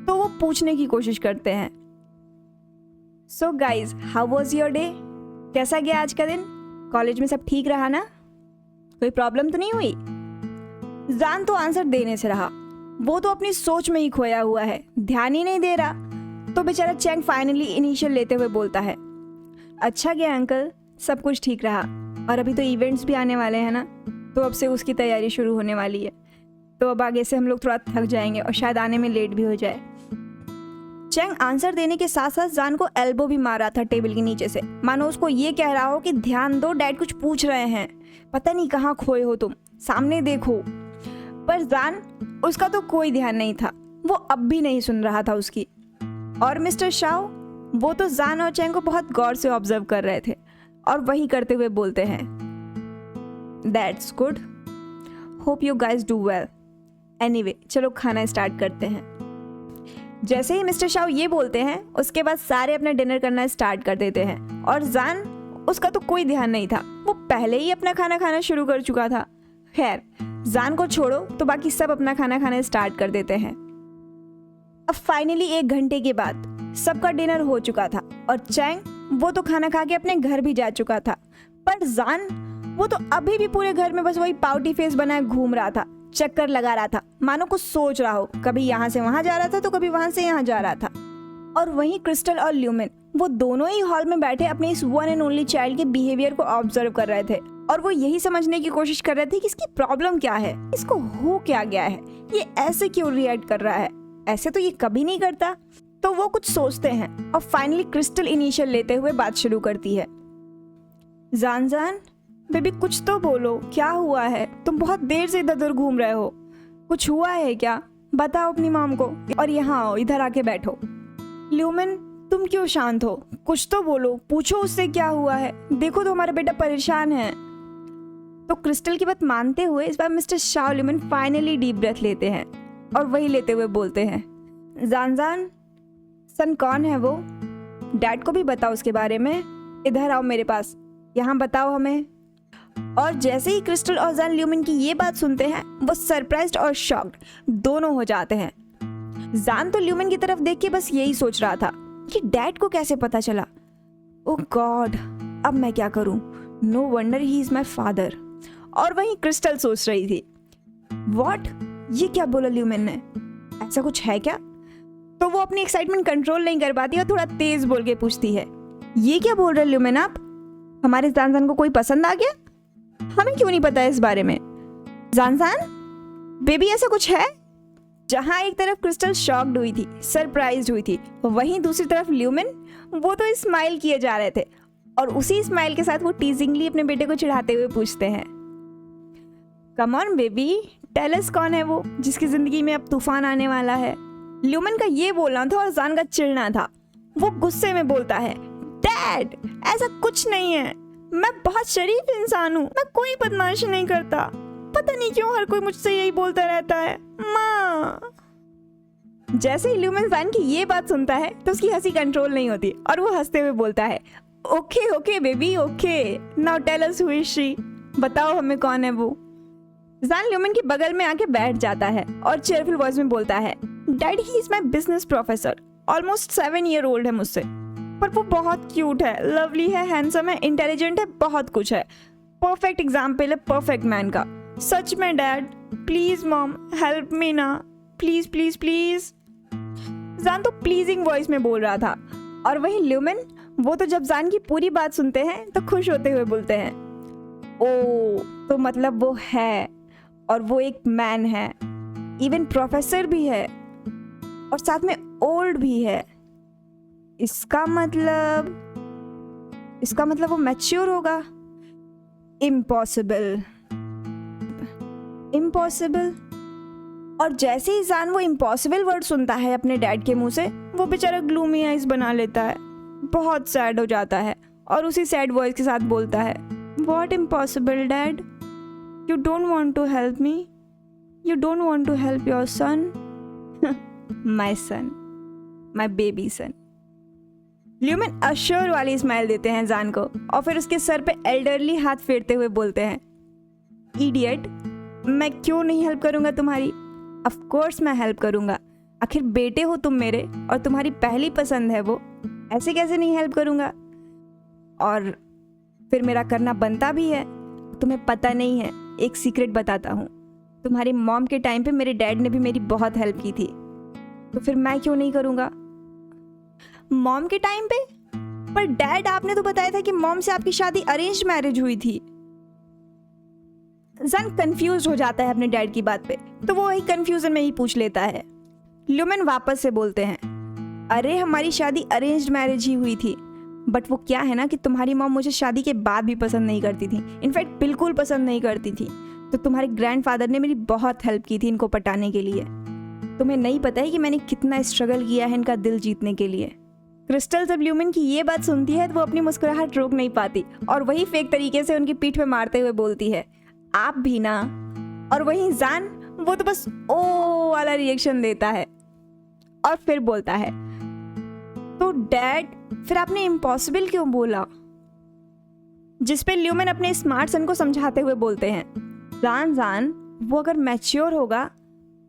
तो वो पूछने की कोशिश करते हैं। So guys, how was your day? कैसा गया आज का दिन? कॉलेज में सब ठीक रहा ना? कोई प्रॉब्लम तो नहीं हुई? जान तो आंसर देने से रहा, वो तो अपनी सोच में ही खोया हुआ है, ध्यान ही नहीं दे रहा। तो बेचारा चैंग फाइनली इनिशियल लेते हुए बोलता है, अच्छा गया अंकल, सब कुछ ठीक रहा, और अभी तो इवेंट्स भी आने वाले हैं ना, तो अब से उसकी तैयारी शुरू होने वाली है, तो अब आगे से हम लोग थोड़ा थक जाएंगे और शायद आने में लेट भी हो जाए। चैंग आंसर देने के साथ साथ जान को एल्बो भी मार रहा था टेबल के नीचे से, मानो उसको ये कह रहा हो कि ध्यान दो, डैड कुछ पूछ रहे हैं, पता नहीं कहाँ खोए हो तुम, सामने देखो। पर जान, उसका तो कोई ध्यान नहीं था, वो अब भी नहीं सुन रहा था उसकी। और मिस्टर शाओ, वो तो जान और चैंग को बहुत गौर से ऑब्जर्व कर रहे थे, और वही करते हुए बोलते हैं, that's good, hope you guys do well. Anyway, चलो खाना स्टार्ट करते हैं। जैसे ही मिस्टर शाओ ये बोलते हैं, उसके बाद सारे अपना डिनर करना स्टार्ट कर देते हैं, और जान, उसका तो कोई ध्यान नहीं था, वो पहले ही अपना खाना खाना शुरू कर चुका था। खैर, जान को छोड़ो तो बाकी सब अपना खाना खाना स्टार्ट कर देते हैं। अब फाइनली 1 घंटे के बाद सबका डिनर हो चुका था, और चैंग, वो तो खाना खा के अपने घर भी जा चुका था, पर जान, वो तो अभी भी पूरे घर में बस वही पाउटी फेस बनाए घूम रहा था, चक्कर लगा रहा था, मानो कुछ सोच रहा हो, कभी यहाँ से वहां जा रहा था तो कभी वहां से यहाँ जा रहा था। और वहीं क्रिस्टल और ल्यूमिन, वो दोनों ही हॉल में बैठे अपने इस वन एंड ओनली चाइल्ड के बिहेवियर को ऑब्जर्व कर रहे थे, और वो यही समझने की कोशिश कर रहे थे कि इसकी प्रॉब्लम क्या है, इसको हो क्या गया है, ये ऐसे क्यों रिएक्ट कर रहा है, ऐसे तो ये कभी नहीं करता। तो वो कुछ सोचते हैं, और फाइनली क्रिस्टल इनिशियल लेते हुए बात शुरू करती है। जान जान, बेबी कुछ तो बोलो, क्या हुआ है? तुम बहुत देर से इधर उधर घूम रहे हो, कुछ हुआ है क्या? बताओ अपनी मॉम को, और यहाँ आओ, इधर आके बैठो। ल्यूमिन, तुम क्यों शांत हो? कुछ तो बोलो, पूछो उससे क्या हुआ है, देखो तो हमारा बेटा परेशान है। तो क्रिस्टल की बात मानते हुए इस बार mister Shao Lumin finally deep breath लेते हैं, और वही लेते हुए बोलते हैं, जान जान, सन कौन है वो? डैड को भी बताओ उसके बारे में, इधर आओ मेरे पास, यहाँ बताओ हमें। और जैसे ही क्रिस्टल और जान ल्यूमिन की ये बात सुनते हैं, वो सरप्राइज्ड और शॉक्ड दोनों हो जाते हैं। जान तो ल्यूमिन की तरफ देख के बस यही सोच रहा था कि डैड को कैसे पता चला। ओह गॉड, अब मैं क्या करूं? No wonder he is my father. और वहीं क्रिस्टल सोच रही थी, व्हाट, ये क्या बोला ल्यूमिन ने, ऐसा कुछ है क्या? तो वो अपनी एक्साइटमेंट कंट्रोल नहीं कर पाती और थोड़ा तेज बोल के पूछती है, ये क्या बोल रहे ल्यूमिन आप? हमारे जानसान को कोई पसंद आ गया? हमें क्यों नहीं पता है इस बारे में? जानसान बेबी, ऐसा कुछ है? जहां एक तरफ क्रिस्टल शॉक्ड हुई थी, सरप्राइज्ड हुई थी, वहीं दूसरी तरफ ल्यूमिन, वो तो स्माइल किए जा रहे थे, और उसी स्माइल के साथ वो टीजिंगली अपने बेटे को चिढ़ाते हुए पूछते हैं, come on baby, tell us कौन है वो जिसकी जिंदगी में अब तूफान आने वाला है? ल्यूमिन का ये बोलना था और जान का चिढ़ना था। वो गुस्से में बोलता है, डैड ऐसा कुछ नहीं है, मैं बहुत शरीफ इंसान हूँ, मैं कोई बदमाशी नहीं करता, पता नहीं क्यों हर कोई मुझसे यही बोलता रहता है, माँ। जैसे ही ल्यूमिन जान की ये बात सुनता है तो उसकी हंसी कंट्रोल नहीं होती, और वो हंसते हुए बोलता है, okay okay baby okay, now tell us who is she, बताओ हमें कौन है वो। जान ल्यूमिन के बगल में आके बैठ जाता है और चेयरफुल वॉइस में बोलता है, dad he is my business professor, almost 7 year old है मुझसे, पर वो बहुत क्यूट है, लवली है, हैंडसम है, इंटेलिजेंट है, बहुत कुछ है, परफेक्ट एग्जाम्पल है परफेक्ट मैन का। सच में dad, please mom help me ना, प्लीज प्लीज प्लीज। जान तो प्लीजिंग वॉइस में बोल रहा था, और वहीं ल्यूमिन, वो तो जब जान की पूरी बात सुनते हैं तो खुश होते हुए बोलते हैं, ओ तो मतलब वो है, और वो एक मैन है, इवन प्रोफेसर भी है, और साथ में ओल्ड भी है। इसका मतलब वो मैच्योर होगा। इम्पॉसिबल। और जैसे ही जान वो इम्पॉसिबल वर्ड सुनता है अपने डैड के मुंह से, वो बेचारा ग्लूमी आइज बना लेता है, बहुत सैड हो जाता है, और उसी सैड वॉइस के साथ बोलता है, what impossible dad, you don't want to help me, you don't want to help your son, my son, my baby son. Lumin assure वाली स्माइल देते हैं जान को, और फिर उसके सर पे एल्डरली हाथ फेरते हुए बोलते हैं, इडियट, मैं क्यों नहीं हेल्प करूंगा तुम्हारी? ऑफ कोर्स मैं हेल्प करूंगा, आखिर बेटे हो तुम मेरे, और तुम्हारी पहली पसंद है वो, ऐसे कैसे नहीं हेल्प करूंगा? और फिर मेरा करना बनता भी है। तुम्हें पता नहीं है, एक सीक्रेट बताता हूँ, तुम्हारी मॉम के टाइम पे मेरे डैड ने भी मेरी बहुत हेल्प की थी, तो फिर मैं क्यों नहीं करूँगा? मॉम के टाइम पे? पर डैड, आपने तो बताया था कि मॉम से आपकी शादी अरेंज मैरिज हुई थी। जन कंफ्यूज हो जाता है अपने डैड की बात पे, तो वो वही कंफ्यूजन में ही पूछ लेता है। ल्यूमिन वापस से बोलते हैं, अरे हमारी शादी अरेंज्ड मैरिज ही हुई थी, बट वो क्या है ना कि तुम्हारी मॉम मुझे शादी के बाद भी पसंद नहीं करती थी, इनफैक्ट बिल्कुल पसंद नहीं करती थी, तो तुम्हारे ग्रैंडफादर ने मेरी बहुत हेल्प की थी इनको पटाने के लिए। तुम्हें नहीं पता है कि मैंने कितना स्ट्रगल किया है इनका दिल जीतने के लिए। क्रिस्टल जब ल्यूमिन की ये बात सुनती है तो वो अपनी मुस्कुराहट रोक नहीं पाती, और वही फेक तरीके से उनकी पीठ पे मारते हुए बोलती है, आप भी ना। और वहीं जान, वो तो बस ओ वाला रिएक्शन देता है, और फिर बोलता है, तो डैड, फिर आपने इम्पॉसिबल क्यों बोला? जिस पे ल्यूमिन अपने स्मार्ट सन को समझाते हुए बोलते हैं, जान, वो अगर मैच्योर होगा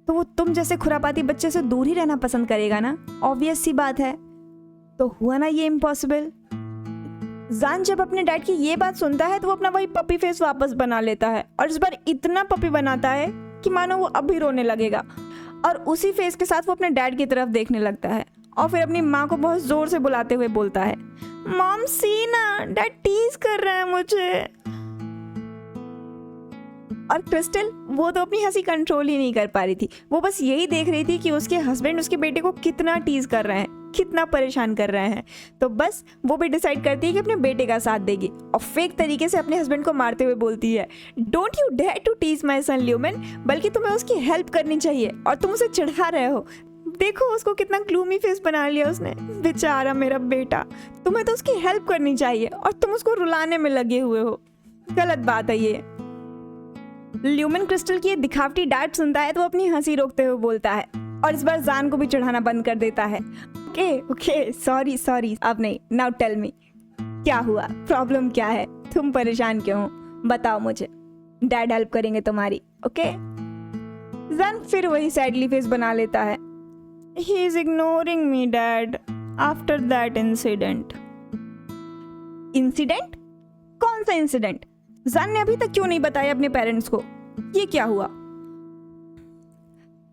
तो वो तुम जैसे खुरापाती बच्चे से दूर ही रहना पसंद करेगा ना, ऑब्वियस सी बात है। तो हुआ ना ये इम्पॉसिबल। जान जब अपने डैड की ये बात सुनता है तो वो अपना वही पपी फेस वापस बना लेता है, और इस बार इतना पपी बनाता है कि मानो वो अभी रोने लगेगा, और उसी फेस के साथ वो अपने डैड की तरफ देखने लगता है, और फिर अपनी माँ को बहुत जोर से बुलाते हुए बोलता है, मॉम सी ना, डैड टीज कर रहा है मुझे। और क्रिस्टल, वो तो अपनी हंसी कंट्रोल ही नहीं कर पा रही थी, वो बस यही देख रही थी कि उसके हस्बैंड उसके बेटे को कितना टीज कर रहे हैं, कितना परेशान कर रहे हैं। तो बस वो भी डिसाइड करती है कि अपने बेटे का साथ देगी, और फेक तरीके से अपने हस्बैंड को मारते हुए बोलती है, don't you dare to tease my son Lumin, बल्कि तुम्हें उसकी हेल्प करनी चाहिए, और तुम उसे चिढ़ा रहे हो। देखो उसको कितना ग्लूमी फेस बना लिया उसने, बेचारा मेरा बेटा, तुम्हें तो उसकी हेल्प करनी चाहिए, और तुम उसको रुलाने में लगे हुए हो। गलत बात है ये। ल्यूमिन क्रिस्टल की ये दिखावटी डांट सुनता है तो वो अपनी हंसी रोकते हुए बोलता है, और इस बार जान को भी चढ़ाना बंद कर देता है। ओके सॉरी, अब नहीं, नाउ टेल मी, क्या हुआ, प्रॉब्लम क्या है, तुम परेशान क्यों हो, बताओ मुझे, डैड हेल्प करेंगे तुम्हारी, ओके? जान फिर वही सैडली फेस बना लेता है, he is ignoring me dad after that incident. Incident? कौन सा इंसिडेंट? जान ने अभी तक क्यों नहीं बताया अपने पेरेंट्स को, ये क्या हुआ?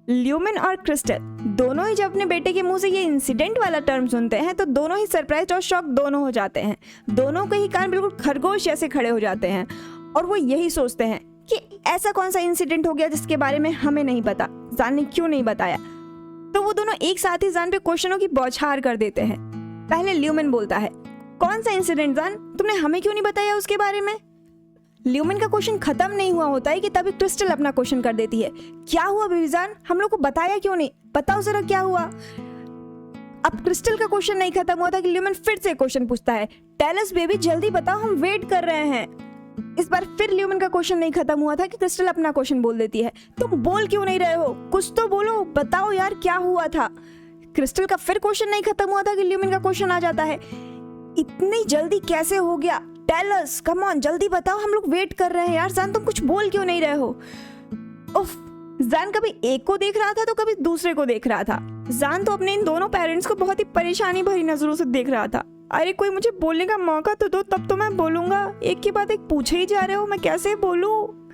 ल्यूमिन और क्रिस्टल दोनों ही जब अपने बेटे के मुंह से ये इंसिडेंट वाला टर्म सुनते हैं तो दोनों ही सरप्राइज और शॉक दोनों हो जाते हैं। दोनों के ही कान बिल्कुल खरगोश जैसे खड़े हो जाते हैं, और वो यही सोचते हैं कि ऐसा कौन सा इंसिडेंट हो गया जिसके बारे में हमें नहीं पता, जान ने क्यों नहीं बताया। तो वो दोनों एक साथ ही जान पे क्वेश्चनों की बौछार कर देते हैं। पहले ल्यूमिन बोलता है, कौन सा इंसिडेंट जान, तुमने हमें क्यों नहीं बताया उसके बारे में? ल्यूमिन का क्वेश्चन खत्म नहीं हुआ होता है कि तभी क्रिस्टल अपना क्वेश्चन कर देती है, क्या हुआ बेबी जान, हम लोग को बताया क्यों नहीं, बताओ जरा क्या हुआ। अब क्रिस्टल का क्वेश्चन नहीं खत्म हुआ था कि ल्यूमिन फिर से क्वेश्चन पूछता है, टेल अस बेबी, जल्दी बताओ, हम वेट कर रहे हैं। इस बार फिर ल्यूमिन का क्वेश्चन नहीं खत्म हुआ था कि क्रिस्टल अपना क्वेश्चन बोल देती है, तुम बोल क्यों नहीं रहे हो, कुछ तो बोलो, बताओ यार क्या हुआ था। क्रिस्टल का फिर क्वेश्चन नहीं खत्म हुआ था कि ल्यूमिन का क्वेश्चन आ जाता है, इतनी जल्दी कैसे हो गया, टेल अस, कम ऑन, जल्दी बताओ, हम लोग वेट कर रहे हैं यार, जान तुम कुछ बोल क्यों नहीं रहे हो। उफ, जान कभी एक को देख रहा था तो कभी दूसरे को देख रहा था। जान तो अपने इन दोनों पेरेंट्स को बहुत ही परेशानी भरी नजरों से देख रहा था। अरे कोई मुझे बोलने का मौका तो दो, तब तो मैं बोलूँगा। एक के बाद एक पूछे ही जा रहे हो, मैं कैसे बोलूँ।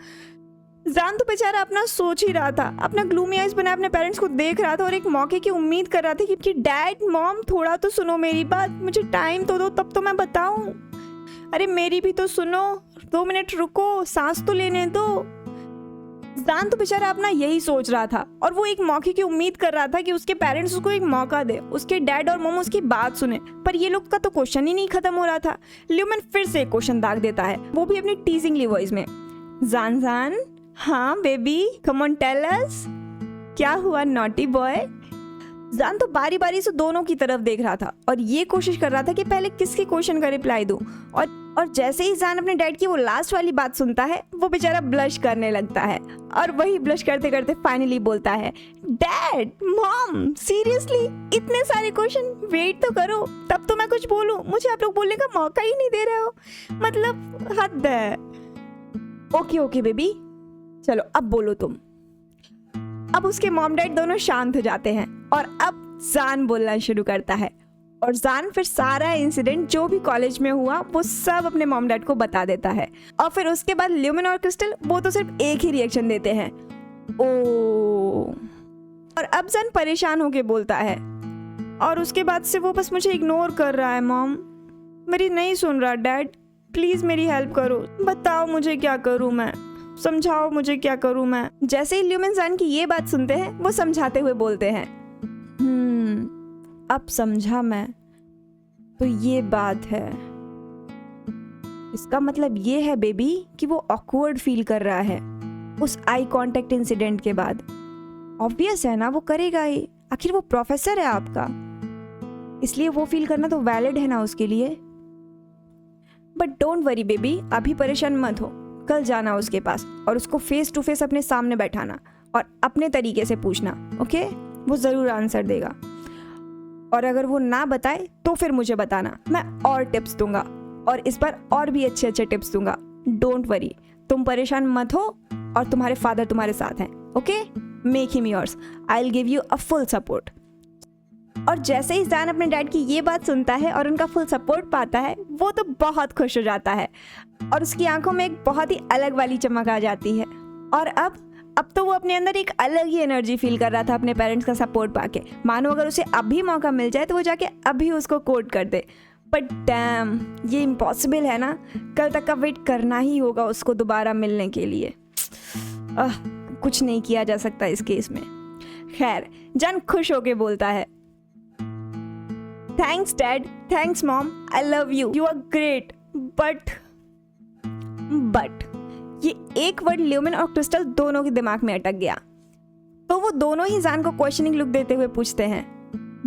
जान तो बेचारा अपना सोच ही रहा था, अपना ग्लूमी आइज बनाए अपने पेरेंट्स को देख रहा था और एक मौके की उम्मीद कर रहा था कि डैड मॉम थोड़ा तो सुनो मेरी बात, मुझे टाइम तो दो, तब तो मैं बताऊं। अरे मेरी भी तो सुनो, 2 मिनट रुको, सांस तो लेने दो। जान तो बेचारा अपना यही सोच रहा था और वो एक मौके की उम्मीद कर रहा था कि उसके पेरेंट्स उसको एक मौका दे, उसके डैड और मॉम उसकी बात सुने। पर ये लोग का तो क्वेश्चन ही नहीं खत्म हो रहा था। ल्यूमन फिर से एक क्वेश्चन दाग देता है, वो भी अपनी टीजिंगली वॉइस में। जान हाँ baby, come on tell us, क्या हुआ नॉटी बॉय। जान तो बारी बारी से दोनों की तरफ देख रहा था और ये कोशिश कर रहा था कि पहले किसके क्वेश्चन का रिप्लाई दूं। और जैसे ही जान अपने डैड की वो लास्ट वाली बात सुनता है, वो बेचारा ब्लश करने लगता है और वही ब्लश करते करते फाइनली बोलता है, डैड मॉम सीरियसली इतने सारे क्वेश्चन, वेट तो करो तब तो मैं कुछ बोलूं, मुझे आप लोग बोलने का मौका ही नहीं दे रहे हो, मतलब हद है। ओके बेबी, चलो अब बोलो तुम। अब उसके मॉम डैड दोनों शांत हो जाते हैं और अब जान बोलना शुरू करता है और जान फिर सारा इंसिडेंट जो भी कॉलेज में हुआ वो सब अपने मॉम डैड को बता देता है। और फिर उसके बाद ल्यूमन और क्रिस्टल वो तो सिर्फ एक ही रिएक्शन देते हैं, ओ। और अब जान परेशान होके बोलता है और उसके बाद से वो बस मुझे इग्नोर कर रहा है। मॉम मेरी नहीं सुन रहा, डैड प्लीज मेरी हेल्प करो, बताओ मुझे क्या करूं मैं, समझाओ मुझे क्या करूं मैं। जैसे ही ल्यूमन जान की ये बात सुनते हैं, वो समझाते हुए बोलते हैं, अब समझा मैं, तो ये बात है। इसका मतलब ये है बेबी कि वो ऑकवर्ड फील कर रहा है उस आई कांटेक्ट इंसिडेंट के बाद। ऑब्वियस है ना, वो करेगा ही, आखिर वो प्रोफेसर है आपका, इसलिए वो फील करना तो वैलिड है ना उसके लिए। बट डोंट वरी बेबी, अभी परेशान मत हो, कल जाना उसके पास और उसको फेस टू फेस अपने सामने बैठाना और अपने तरीके से पूछना, ओके? वो ज़रूर आंसर देगा और अगर वो ना बताए तो फिर मुझे बताना, मैं और टिप्स दूंगा और इस बार और भी अच्छे अच्छे टिप्स दूंगा। डोंट वरी, तुम परेशान मत हो और तुम्हारे फादर तुम्हारे साथ हैं, okay? Make him yours, I will give you a full support. और जैसे ही जान अपने डैड की ये बात सुनता है और उनका फुल सपोर्ट पाता है, वो तो बहुत खुश हो जाता है और उसकी आंखों में एक बहुत ही अलग वाली चमक आ जाती है। और अब तो वो अपने अंदर एक अलग ही एनर्जी फील कर रहा था अपने पेरेंट्स का सपोर्ट पाके, मानो अगर उसे अभी मौका मिल जाए तो वो जाके अभी उसको कोट कर दे। बट डैम, ये इम्पॉसिबल है ना, कल तक का वेट करना ही होगा उसको दोबारा मिलने के लिए। कुछ नहीं किया जा सकता इस केस में। खैर, जान खुश होके बोलता है, thanks dad, thanks mom, I love you, you are great. But ये एक वर्ड ल्यूमन और क्रिस्टल दोनों के दिमाग में अटक गया, तो वो दोनों ही जान को क्वेश्चनिंग लुक देते हुए पूछते हैं,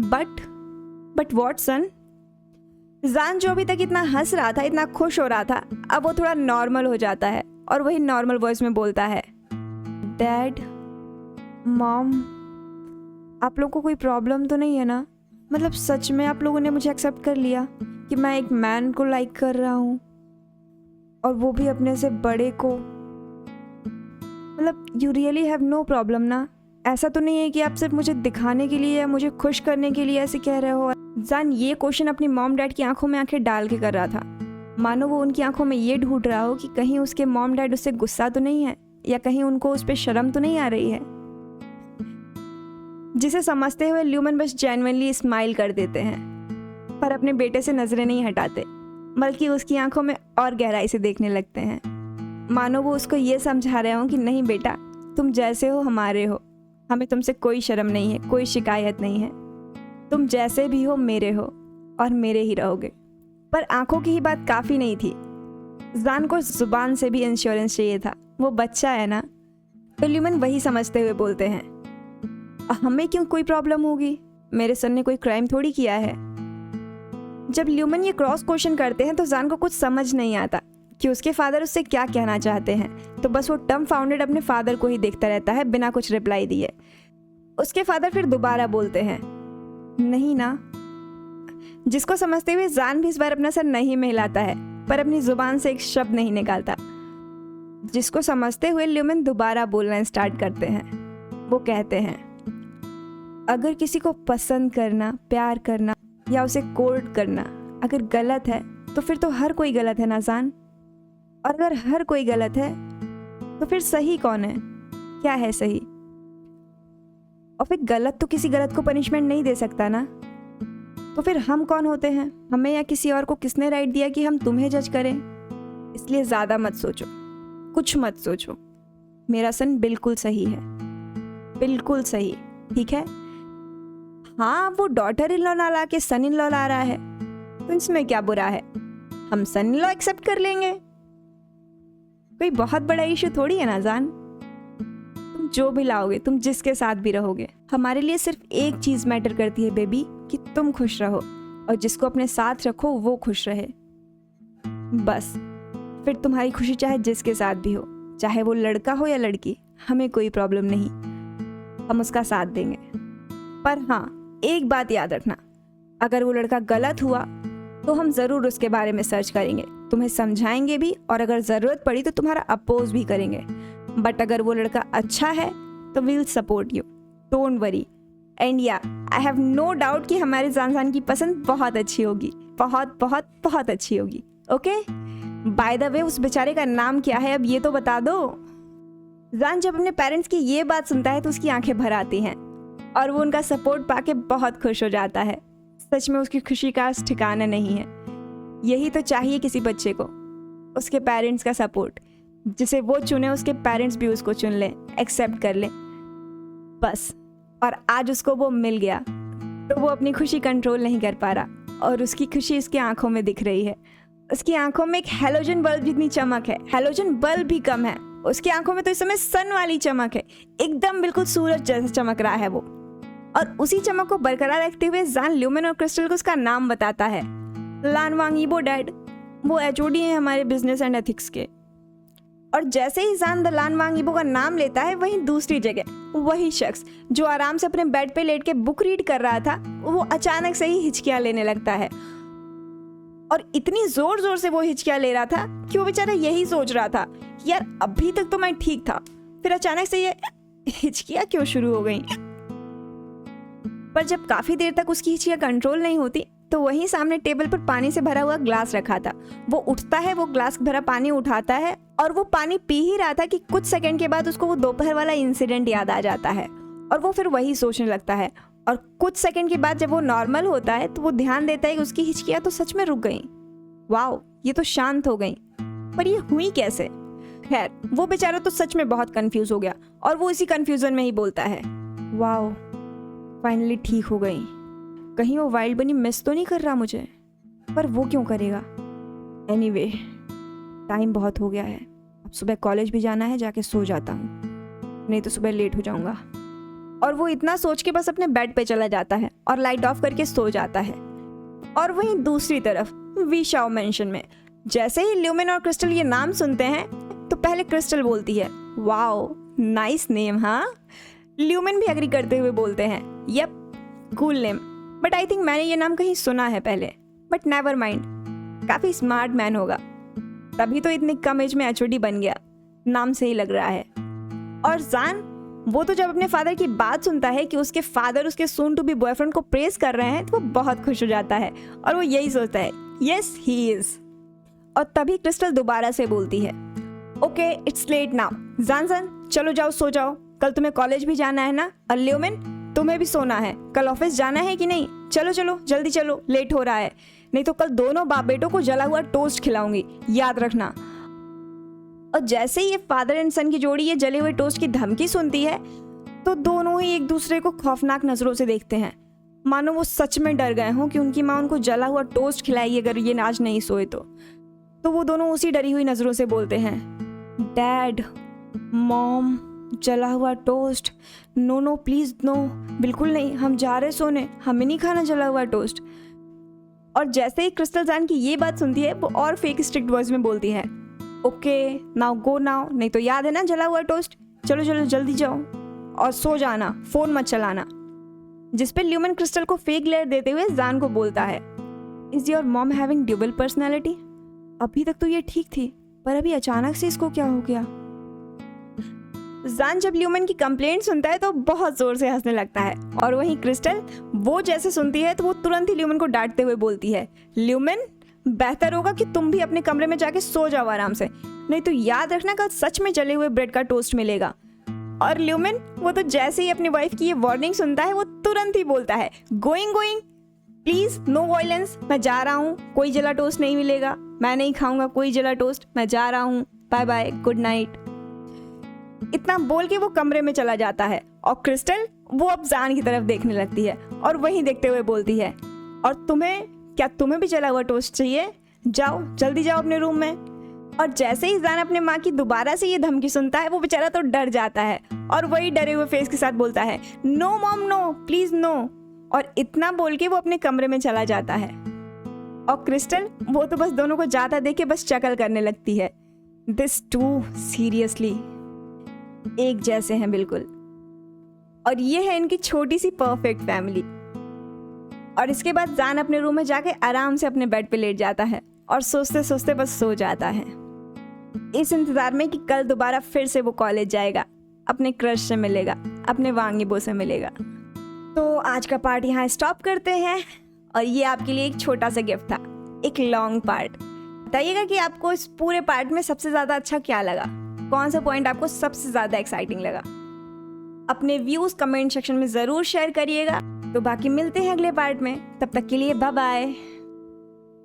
बट व्हाट सन? जान जो अभी तक इतना हंस रहा था, इतना खुश हो रहा था, अब वो थोड़ा नॉर्मल हो जाता है और वही नॉर्मल वॉइस में बोलता है, डैड मॉम, आप लोगों को कोई प्रॉब्लम तो नहीं है ना? मतलब सच में आप लोगों ने मुझे एक्सेप्ट कर लिया कि मैं एक मैन को लाइक कर रहा हूँ और वो भी अपने से बड़े को? मतलब you really have no problem ना? ऐसा तो नहीं है कि आप सिर्फ मुझे दिखाने के लिए या मुझे खुश करने के लिए ऐसे कह रहे हो? जान ये क्वेश्चन अपनी मॉम डैड की आंखों में आंखें डाल के कर रहा था, मानो वो उनकी आंखों में ये ढूंढ रहा हो कि कहीं उसके मॉम डैड उससे गुस्सा तो नहीं है या कहीं उनको उस पर शर्म तो नहीं आ रही है। जिसे समझते हुए ल्यूमन बस जेन्युइनली स्माइल कर देते हैं, पर अपने बेटे से नजरें नहीं हटाते, बल्कि उसकी आंखों में और गहराई से देखने लगते हैं, मानो वो उसको ये समझा रहे हो कि नहीं बेटा, तुम जैसे हो हमारे हो, हमें तुमसे कोई शर्म नहीं है, कोई शिकायत नहीं है, तुम जैसे भी हो मेरे हो और मेरे ही रहोगे। पर आंखों की ही बात काफ़ी नहीं थी, जान को जुबान से भी इंश्योरेंस चाहिए था, वो बच्चा है ना। तो ल्यूमन वही समझते हुए बोलते हैं, हमें क्यों कोई प्रॉब्लम होगी, मेरे सन ने कोई क्राइम थोड़ी किया है। जब ल्यूमन ये क्रॉस क्वेश्चन करते हैं तो जान को कुछ समझ नहीं आता कि उसके फादर उससे क्या कहना चाहते हैं, तो बस वो डम फाउंडेड अपने फादर को ही देखता रहता है बिना कुछ रिप्लाई दिए। उसके फादर फिर दोबारा बोलते हैं, नहीं ना, जिसको समझते हुए जान भी इस बार अपना सर नहीं मिलाता है, पर अपनी जुबान से एक शब्द नहीं निकालता। जिसको समझते हुए ल्यूमन दोबारा बोलना स्टार्ट करते हैं। वो कहते हैं, अगर किसी को पसंद करना, प्यार करना या उसे कोर्ट करना अगर गलत है तो फिर तो हर कोई गलत है ना जान। और अगर हर कोई गलत है तो फिर सही कौन है? क्या है सही? और फिर गलत तो किसी गलत को पनिशमेंट नहीं दे सकता ना। तो फिर हम कौन होते हैं? हमें या किसी और को किसने राइट दिया कि हम तुम्हें जज करें? इसलिए ज़्यादा मत सोचो, कुछ मत सोचो। मेरा सन बिल्कुल सही है, बिल्कुल सही, ठीक है? हाँ, वो डॉटर इन लॉ ना ला के सन इन लॉ ला रहा है, तो इसमें क्या बुरा है? हम सन इन लॉ एक्सेप्ट कर लेंगे। कोई बहुत बड़ा इशू थोड़ी है ना जान। तुम जो भी लाओगे, तुम जिसके साथ भी रहोगे, हमारे लिए सिर्फ एक चीज मैटर करती है बेबी, कि तुम खुश रहो और जिसको अपने साथ रखो वो खुश रहे। बस फिर तुम्हारी खुशी चाहे जिसके साथ भी हो, चाहे वो लड़का हो या लड़की, हमें कोई प्रॉब्लम नहीं, हम उसका साथ देंगे। पर हाँ, एक बात याद रखना, अगर वो लड़का गलत हुआ तो हम ज़रूर उसके बारे में सर्च करेंगे, तुम्हें समझाएंगे भी, और अगर ज़रूरत पड़ी तो तुम्हारा अपोज भी करेंगे। बट अगर वो लड़का अच्छा है तो we'll support you, don't worry. And yeah, I have no doubt कि हमारे जानसान की पसंद बहुत अच्छी होगी, बहुत बहुत बहुत अच्छी होगी। ओके, बाय द वे उस बेचारे का नाम क्या है अब ये तो बता दो। जान जब अपने पेरेंट्स की ये बात सुनता है तो उसकी आंखें भर आती हैं और वो उनका सपोर्ट पाके बहुत खुश हो जाता है। सच में उसकी खुशी का ठिकाना नहीं है। यही तो चाहिए किसी बच्चे को, उसके पेरेंट्स का सपोर्ट। जिसे वो चुने उसके पेरेंट्स भी उसको चुन लें, एक्सेप्ट कर लें, बस। और आज उसको वो मिल गया तो वो अपनी खुशी कंट्रोल नहीं कर पा रहा और उसकी खुशी उसकी आंखों में दिख रही है। उसकी आंखों में एक हैलोजन बल्ब जितनी चमक है, हैलोजन बल्ब भी कम है। उसकी आंखों में तो इस समय सन वाली चमक है, एकदम बिल्कुल सूरज जैसा चमक रहा है वो। और उसी चमक को बरकरार रखते हुए जान ल्यूमेन और क्रिस्टल को उसका नाम बताता है, लान वांग यीबो डैड। वो एचओडी हैं हमारे बिजनेस एंड एथिक्स के। और जैसे ही जान द लान वांग यीबो का नाम लेता है, वहीं दूसरी जगह वही शख्स जो आराम से अपने बेड पे लेट के बुक रीड कर रहा था, वो अचानक से ही हिचकियां लेने लगता है। और इतनी जोर जोर से वो हिचकियां ले रहा था कि वो बेचारा यही सोच रहा था कि यार अभी तक तो मैं ठीक था, फिर अचानक से ये हिचकियां क्यों शुरू हो गई। पर जब काफी देर तक उसकी हिचकियां कंट्रोल नहीं होती तो वहीं सामने टेबल पर पानी से भरा हुआ ग्लास रखा था। वो उठता है, वो ग्लास भरा पानी उठाता है और वो पानी पी ही रहा था कि कुछ सेकंड के बाद उसको वो दोपहर वाला इंसिडेंट याद आ जाता है और वो फिर वही सोचने लगता है। और कुछ सेकंड के बाद जब वो नॉर्मल होता है तो वो ध्यान देता है कि उसकी हिचकियां तो सच में रुक गई। वाओ, ये तो शांत हो गई, पर ये हुई कैसे? खैर, वो बेचारा तो सच में बहुत कंफ्यूज हो गया और वो इसी कंफ्यूजन में ही बोलता है, वाओ फाइनली ठीक हो गई, कहीं वो वाइल्ड बनी मिस तो नहीं कर रहा मुझे। पर वो क्यों करेगा? एनीवे, टाइम बहुत हो गया है, अब सुबह कॉलेज भी जाना है, जाके सो जाता हूँ, नहीं तो सुबह लेट हो जाऊंगा। और वो इतना सोच के बस अपने बेड पे चला जाता है और लाइट ऑफ करके सो जाता है। और वहीं दूसरी तरफ वी शाओ मेंशन में जैसे ही ल्यूमेन और क्रिस्टल ये नाम सुनते हैं तो पहले क्रिस्टल बोलती है, वाओ नाइस नेम। हाँ, ल्यूमेन भी एग्री करते हुए बोलते हैं, yup cool name, but I think मैंने ये नाम कहीं सुना है पहले, बट नेवर माइंड, काफी स्मार्ट मैन होगा, तभी तो इतनी कम एज में एचओडी बन गया, नाम से ही लग रहा है। और जान वो तो जब अपने फादर की बात सुनता है कि उसके फादर उसके सून टू बी बॉयफ्रेंड को प्रेज कर रहे हैं तो वो बहुत खुश हो जाता है और वो यही सोचता है, यस ही इज। और तभी क्रिस्टल दोबारा से बोलती है, ओके इट्स लेट नाउ, जान चलो जाओ सो जाओ, कल तुम्हें कॉलेज भी जाना है ना, और ल्यूमेन तुम्हें भी सोना है, कल ऑफिस जाना है कि नहीं, चलो चलो जल्दी चलो, लेट हो रहा है, नहीं तो कल दोनों बाप बेटों को जला हुआ टोस्ट खिलाऊंगी, याद रखना। और जैसे ही ये फादर एंड सन की जोड़ी ये जले हुए टोस्ट की धमकी सुनती है तो दोनों ही एक दूसरे को खौफनाक नजरों से देखते हैं, मानो वो सच में डर गए हों कि उनकी माँ उनको जला हुआ टोस्ट खिलाएगी अगर ये आज नहीं सोए तो वो दोनों उसी डरी हुई नजरों से बोलते हैं, डैड मॉम जला हुआ toast, no no please no, बिल्कुल नहीं, हम जा रहे सोने, हमें नहीं खाना जला हुआ टोस्ट। और जैसे ही क्रिस्टल जान की ये बात सुनती है वो और फेक स्ट्रिक्ट वॉइस में बोलती है, ओके नाउ गो नाउ, नहीं तो याद है ना जला हुआ टोस्ट, चलो चलो जल्दी जाओ और सो जाना, फोन मत चलाना। जिस पे ल्यूमेन क्रिस्टल को फेक ग्लेयर देते हुए जान को बोलता है, is your mom having dual personality? अभी तक तो ये ठीक थी पर अभी अचानक से इसको क्या हो गया? जान जब ल्यूमन की कंप्लेंट सुनता है तो बहुत जोर से हंसने लगता है, और वहीं क्रिस्टल वो जैसे सुनती है तो वो तुरंत ही ल्यूमन को डांटते हुए बोलती है, ल्यूमन बेहतर होगा कि तुम भी अपने कमरे में जाके सो जाओ आराम से, नहीं तो याद रखना कल सच में जले हुए ब्रेड का टोस्ट मिलेगा। और ल्यूमन वो तो जैसे ही अपनी वाइफ की ये वार्निंग सुनता है वो तुरंत ही बोलता है, going going please no violence, मैं जा रहा हूँ, कोई जला टोस्ट नहीं मिलेगा, मैं नहीं खाऊंगा कोई जला टोस्ट, मैं जा रहा हूँ, बाय बाय गुड नाइट। इतना बोल के वो कमरे में चला जाता है और क्रिस्टल वो अब जान की तरफ देखने लगती है और वहीं देखते हुए बोलती है, और तुम्हें भी जला हुआ टोस्ट चाहिए, जाओ जल्दी जाओ अपने रूम में। और जैसे ही जान अपने माँ की दोबारा से ये धमकी सुनता है वो बेचारा तो डर जाता है और वही डरे हुए फेस के साथ बोलता है, no mom no please no, और इतना बोल के वो अपने कमरे में चला जाता है। और क्रिस्टल वो तो बस दोनों को जाता देख के बस चकल करने लगती है, दिस टू सीरियसली एक जैसे हैं बिल्कुल। और ये है इनकी छोटी सी परफेक्ट फैमिली। और इसके बाद जान अपने रूम में जाके आराम से अपने बेड पे लेट जाता है और सोचते सोचते बस सो जाता है, इस इंतजार में कि कल दोबारा फिर से वो कॉलेज जाएगा, अपने क्रश से मिलेगा, अपने वांगीबो से मिलेगा। तो आज का पार्ट यहाँ स्टॉप करते हैं, और ये आपके लिए एक छोटा सा गिफ्ट था, एक लॉन्ग पार्ट। बताइएगा कि आपको इस पूरे पार्ट में सबसे ज़्यादा अच्छा क्या लगा, कौन सा पॉइंट आपको सबसे ज़्यादा एक्साइटिंग लगा। अपने व्यूज़ कमेंट सेक्शन में ज़रूर शेयर करिएगा। तो बाकी मिलते हैं अगले पार्ट में, तब तक के लिए बाय बाय।